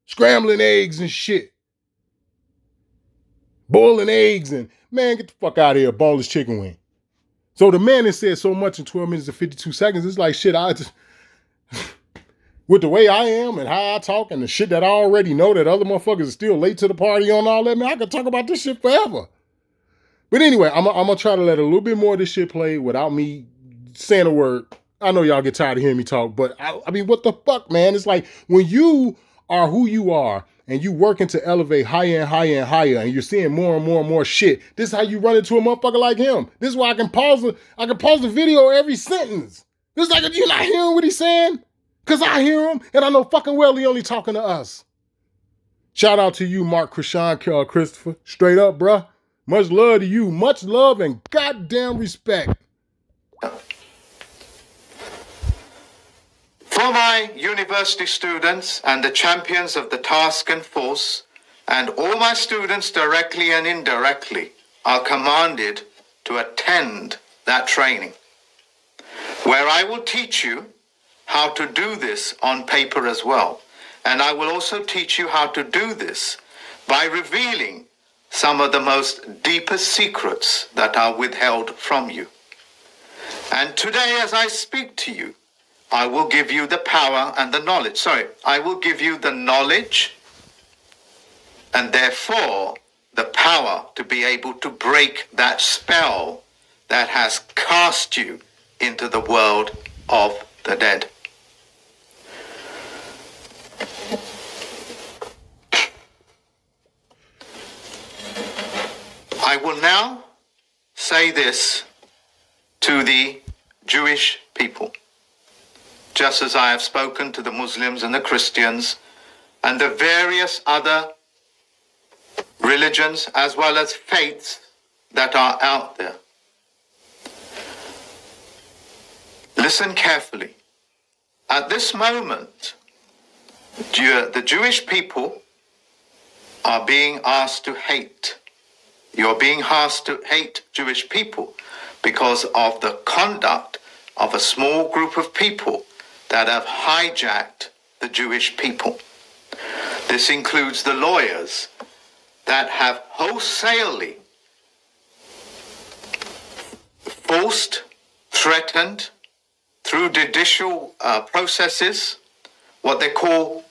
[SPEAKER 1] scrambling eggs and shit. Boiling eggs and, man, get the fuck out of here, boneless chicken wing. So the man that said so much in 12 minutes and 52 seconds, it's like shit, I just, with the way I am and how I talk and the shit that I already know that other motherfuckers are still late to the party on all that, man, I could talk about this shit forever. But anyway, I'm gonna try to let a little bit more of this shit play without me saying a word. I know y'all get tired of hearing me talk, but I mean, what the fuck, man? It's like when you are who you are and you working to elevate higher and higher and higher, and you're seeing more and more and more shit. This is how you run into a motherfucker like him. This is why I can pause the video every sentence. This is like, you're not hearing what he's saying? Because I hear him, and I know fucking well he only talking to us. Shout out to you, Mark Krishan Christopher. Straight up, bruh. Much love to you. Much love and goddamn respect.
[SPEAKER 2] For my university students and the champions of the task and force, and all my students directly and indirectly are commanded to attend that training, where I will teach you how to do this on paper as well. And I will also teach you how to do this by revealing some of the most deepest secrets that are withheld from you. And today, as I speak to you, I will give you the power and the knowledge. I will give you the knowledge and therefore the power to be able to break that spell that has cast you into the world of the dead. I will now say this to the Jewish people, just as I have spoken to the Muslims and the Christians and the various other religions as well as faiths that are out there. Listen carefully. At this moment, the Jewish people are being asked to hate. You're being asked to hate Jewish people because of the conduct of a small group of people that have hijacked the Jewish people. This includes the lawyers that have wholesalely forced, threatened, through judicial processes, what they call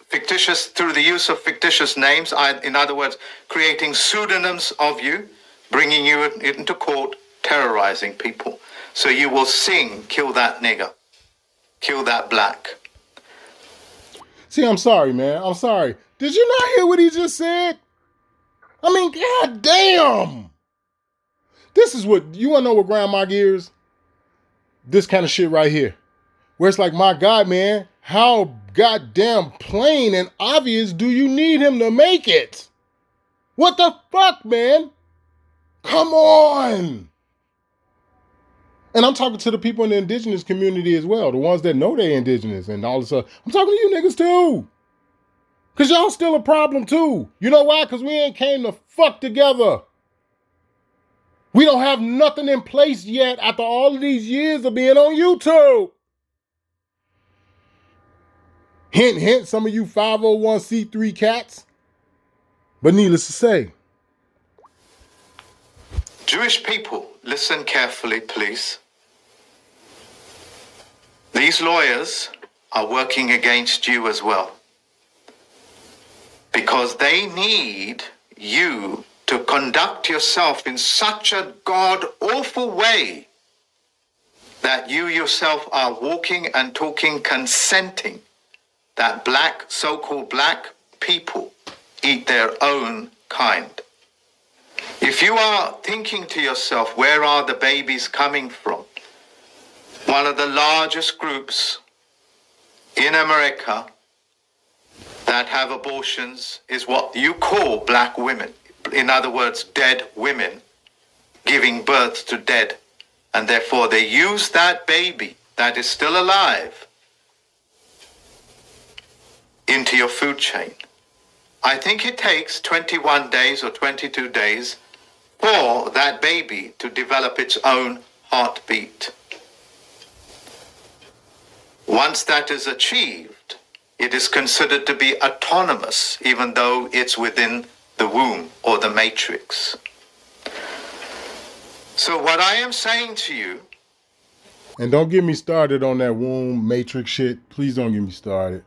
[SPEAKER 2] fictitious, through the use of fictitious names, in other words, creating pseudonyms of you, bringing you into court, terrorizing people. So you will sing, kill that nigger, kill that black.
[SPEAKER 1] See, I'm sorry, man. I'm sorry. Did you not hear what he just said? I mean, god damn. This is what, you want to know what grandma gears? This kind of shit right here. Where it's like, my God, man, how goddamn plain and obvious do you need him to make it? What the fuck, man? Come on. And I'm talking to the people in the indigenous community as well, the ones that know they're indigenous and all this stuff. I'm talking to you niggas too. Because y'all still a problem too. You know why? Because we ain't came to fuck together. We don't have nothing in place yet after all of these years of being on YouTube. Hint, hint, some of you 501c3 cats. But needless to say.
[SPEAKER 2] Jewish people, listen carefully, please. These lawyers are working against you as well. Because they need you to conduct yourself in such a god-awful way that you yourself are walking and talking, consenting that black, so-called black people eat their own kind. If you are thinking to yourself, where are the babies coming from? One of the largest groups in America that have abortions is what you call black women. In other words, dead women giving birth to dead. And therefore they use that baby that is still alive into your food chain. I think it takes 21 days or 22 days for that baby to develop its own heartbeat. Once that is achieved, it is considered to be autonomous, even though it's within the womb or the matrix. So what I am saying to you...
[SPEAKER 1] And don't get me started on that womb matrix shit. Please don't get me started.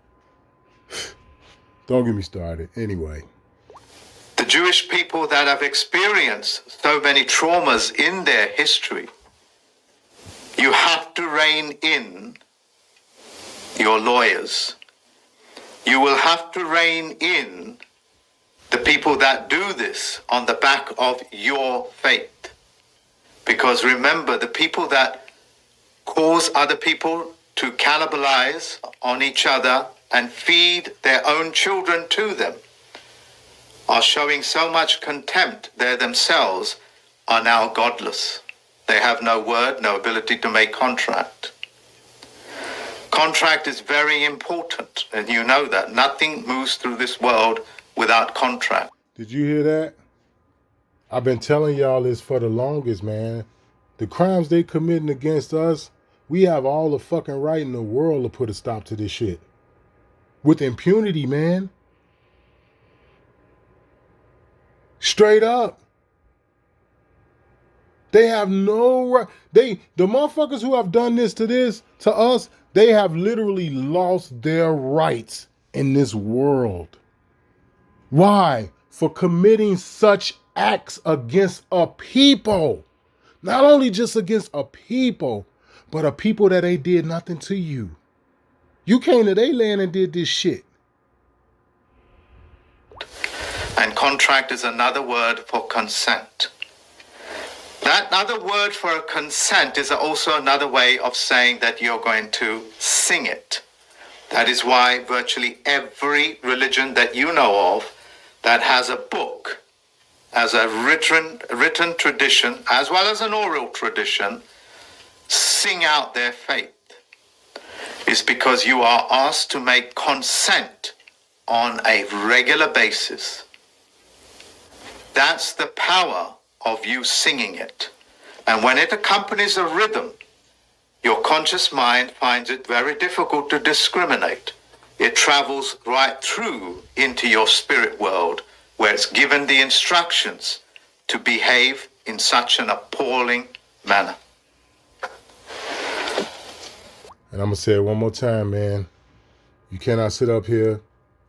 [SPEAKER 1] Don't get me started. Anyway.
[SPEAKER 2] The Jewish people that have experienced so many traumas in their history, you have to rein in your lawyers. You will have to rein in the people that do this on the back of your faith. Because remember, the people that cause other people to cannibalize on each other and feed their own children to them are showing so much contempt they themselves are now godless. They have no word, no ability to make contract. Contract is very important, and you know that. Nothing moves through this world without contract.
[SPEAKER 1] Did you hear that? I've been telling y'all this for the longest, man. The crimes they committing against us, we have all the fucking right in the world to put a stop to this shit. With impunity, man. Straight up. They have no right. The motherfuckers who have done this to us, they have literally lost their rights in this world. Why? For committing such acts against a people. Not only just against a people, but a people that they did nothing to you. You came to their land and did this shit.
[SPEAKER 2] And contract is another word for consent. That other word for consent is also another way of saying that you're going to sing it. That is why virtually every religion that you know of that has a book, as a written tradition, as well as an oral tradition, sing out their faith, is because you are asked to make consent on a regular basis. That's the power of you singing it. And when it accompanies a rhythm, your conscious mind finds it very difficult to discriminate. It travels right through into your spirit world, where it's given the instructions to behave in such an appalling manner.
[SPEAKER 1] And I'm going to say it one more time, man. You cannot sit up here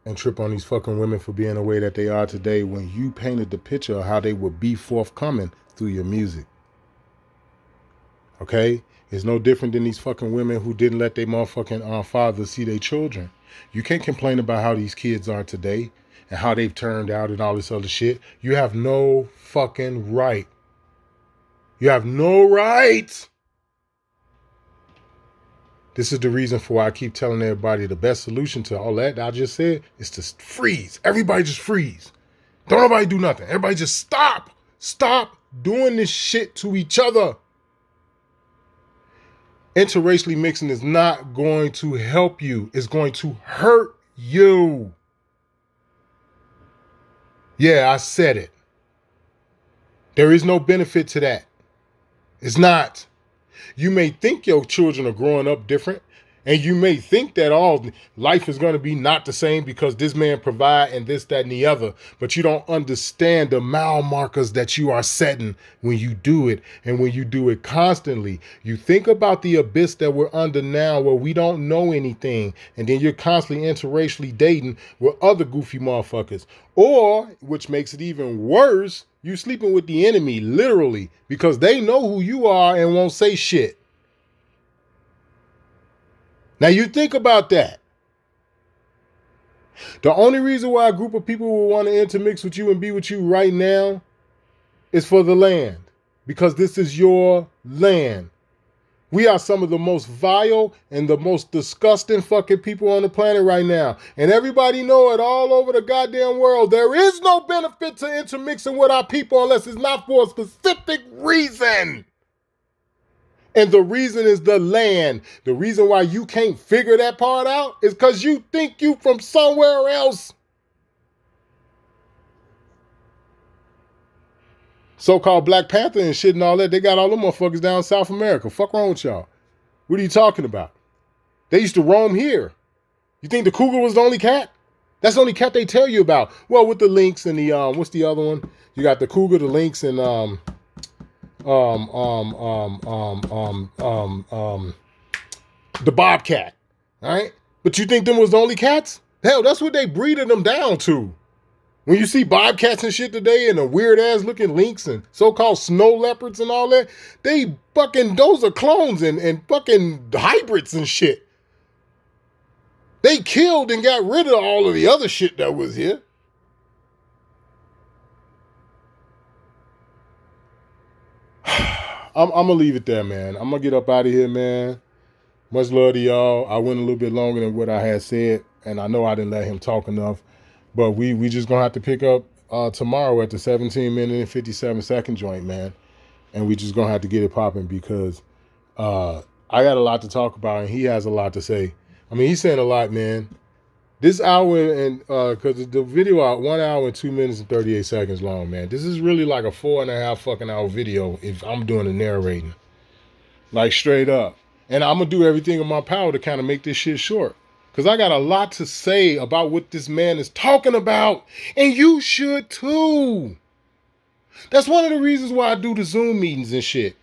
[SPEAKER 1] and trip on these fucking women for being the way that they are today when you painted the picture of how they would be forthcoming through your music. Okay? It's no different than these fucking women who didn't let their motherfucking fathers see their children. You can't complain about how these kids are today and how they've turned out and all this other shit. You have no fucking right. You have no right. This is the reason for why I keep telling everybody the best solution to all that I just said is to freeze. Everybody just freeze. Don't nobody do nothing. Everybody just stop. Stop doing this shit to each other. Interracially mixing is not going to help you. It's going to hurt you. Yeah, I said it. There is no benefit to that. It's not. You may think your children are growing up different, and you may think that all life is going to be not the same because this man provide and this, that, and the other, but you don't understand the mile markers that you are setting when you do it, and when you do it constantly. You think about the abyss that we're under now where we don't know anything, and then you're constantly interracially dating with other goofy motherfuckers. Or, which makes it even worse, you sleeping with the enemy, literally, because they know who you are and won't say shit. Now you think about that. The only reason why a group of people will want to intermix with you and be with you right now is for the land. Because this is your land. We are some of the most vile and the most disgusting fucking people on the planet right now. And everybody know it all over the goddamn world. There is no benefit to intermixing with our people unless it's not for a specific reason. And the reason is the land. The reason why you can't figure that part out is because you think you from somewhere else. So-called Black Panther and shit and all that. They got all them motherfuckers down in South America. Fuck wrong with y'all? What are you talking about? They used to roam here. You think the cougar was the only cat? That's the only cat they tell you about. Well, with the lynx and the what's the other one? You got the cougar, the lynx, and the bobcat. All right, but you think them was the only cats? Hell, that's what they breeded them down to. When you see bobcats and shit today and the weird ass looking lynx and so-called snow leopards and all that, they fucking, those are clones and fucking hybrids and shit. They killed and got rid of all of the other shit that was here. I'm gonna leave it there, man. I'm gonna get up out of here, man. Much love to y'all. I went a little bit longer than what I had said, and I know I didn't let him talk enough. But we just gonna have to pick up tomorrow at the 17-minute and 57-second joint, man. And we just gonna have to get it popping because I got a lot to talk about and he has a lot to say. I mean, he's saying a lot, man. This hour and because the video out 1 hour and 2 minutes and 38 seconds long, man. This is really like a 4.5 fucking hour video if I'm doing the narrating, like straight up. And I'm gonna do everything in my power to kind of make this shit short. Because I got a lot to say about what this man is talking about. And you should too. That's one of the reasons why I do the Zoom meetings and shit.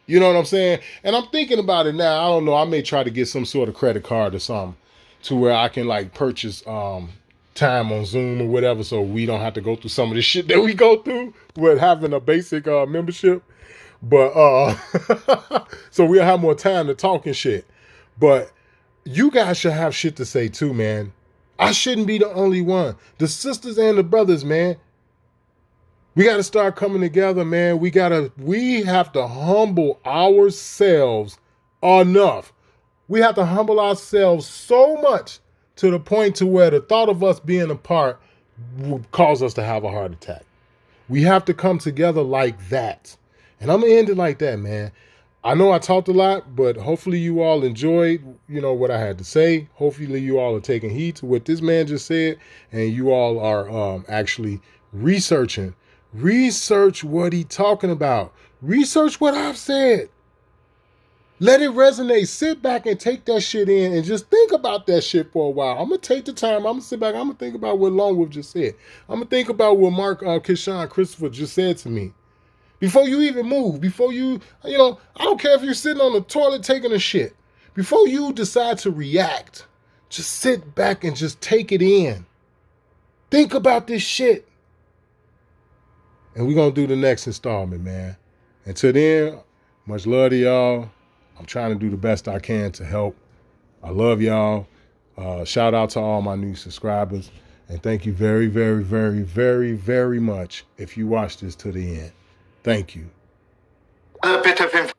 [SPEAKER 1] You know what I'm saying? And I'm thinking about it now. I don't know. I may try to get some sort of credit card or something to where I can like purchase time on Zoom or whatever so we don't have to go through some of the shit that we go through with having a basic membership. But so we'll have more time to talk and shit. But you guys should have shit to say too, man. I shouldn't be the only one. The sisters and the brothers, man. We got to start coming together, man. We have to humble ourselves enough. We have to humble ourselves so much to the point to where the thought of us being apart would cause us to have a heart attack. We have to come together like that. And I'm going to end it like that, man. I know I talked a lot, but hopefully you all enjoyed, what I had to say. Hopefully you all are taking heed to what this man just said, and you all are actually researching. Research what he's talking about. Research what I've said. Let it resonate. Sit back and take that shit in and just think about that shit for a while. I'm going to take the time. I'm going to sit back. I'm going to think about what Longwolf just said. I'm going to think about what Mark Kishan Christopher just said to me. Before you even move, before you, I don't care if you're sitting on the toilet taking a shit. Before you decide to react, just sit back and just take it in. Think about this shit. And we're going to do the next installment, man. Until then, much love to y'all. I'm trying to do the best I can to help. I love y'all. Shout out to all my new subscribers. And thank you very, very, very, very, very much if you watch this to the end. Thank you.
[SPEAKER 2] A bit of information.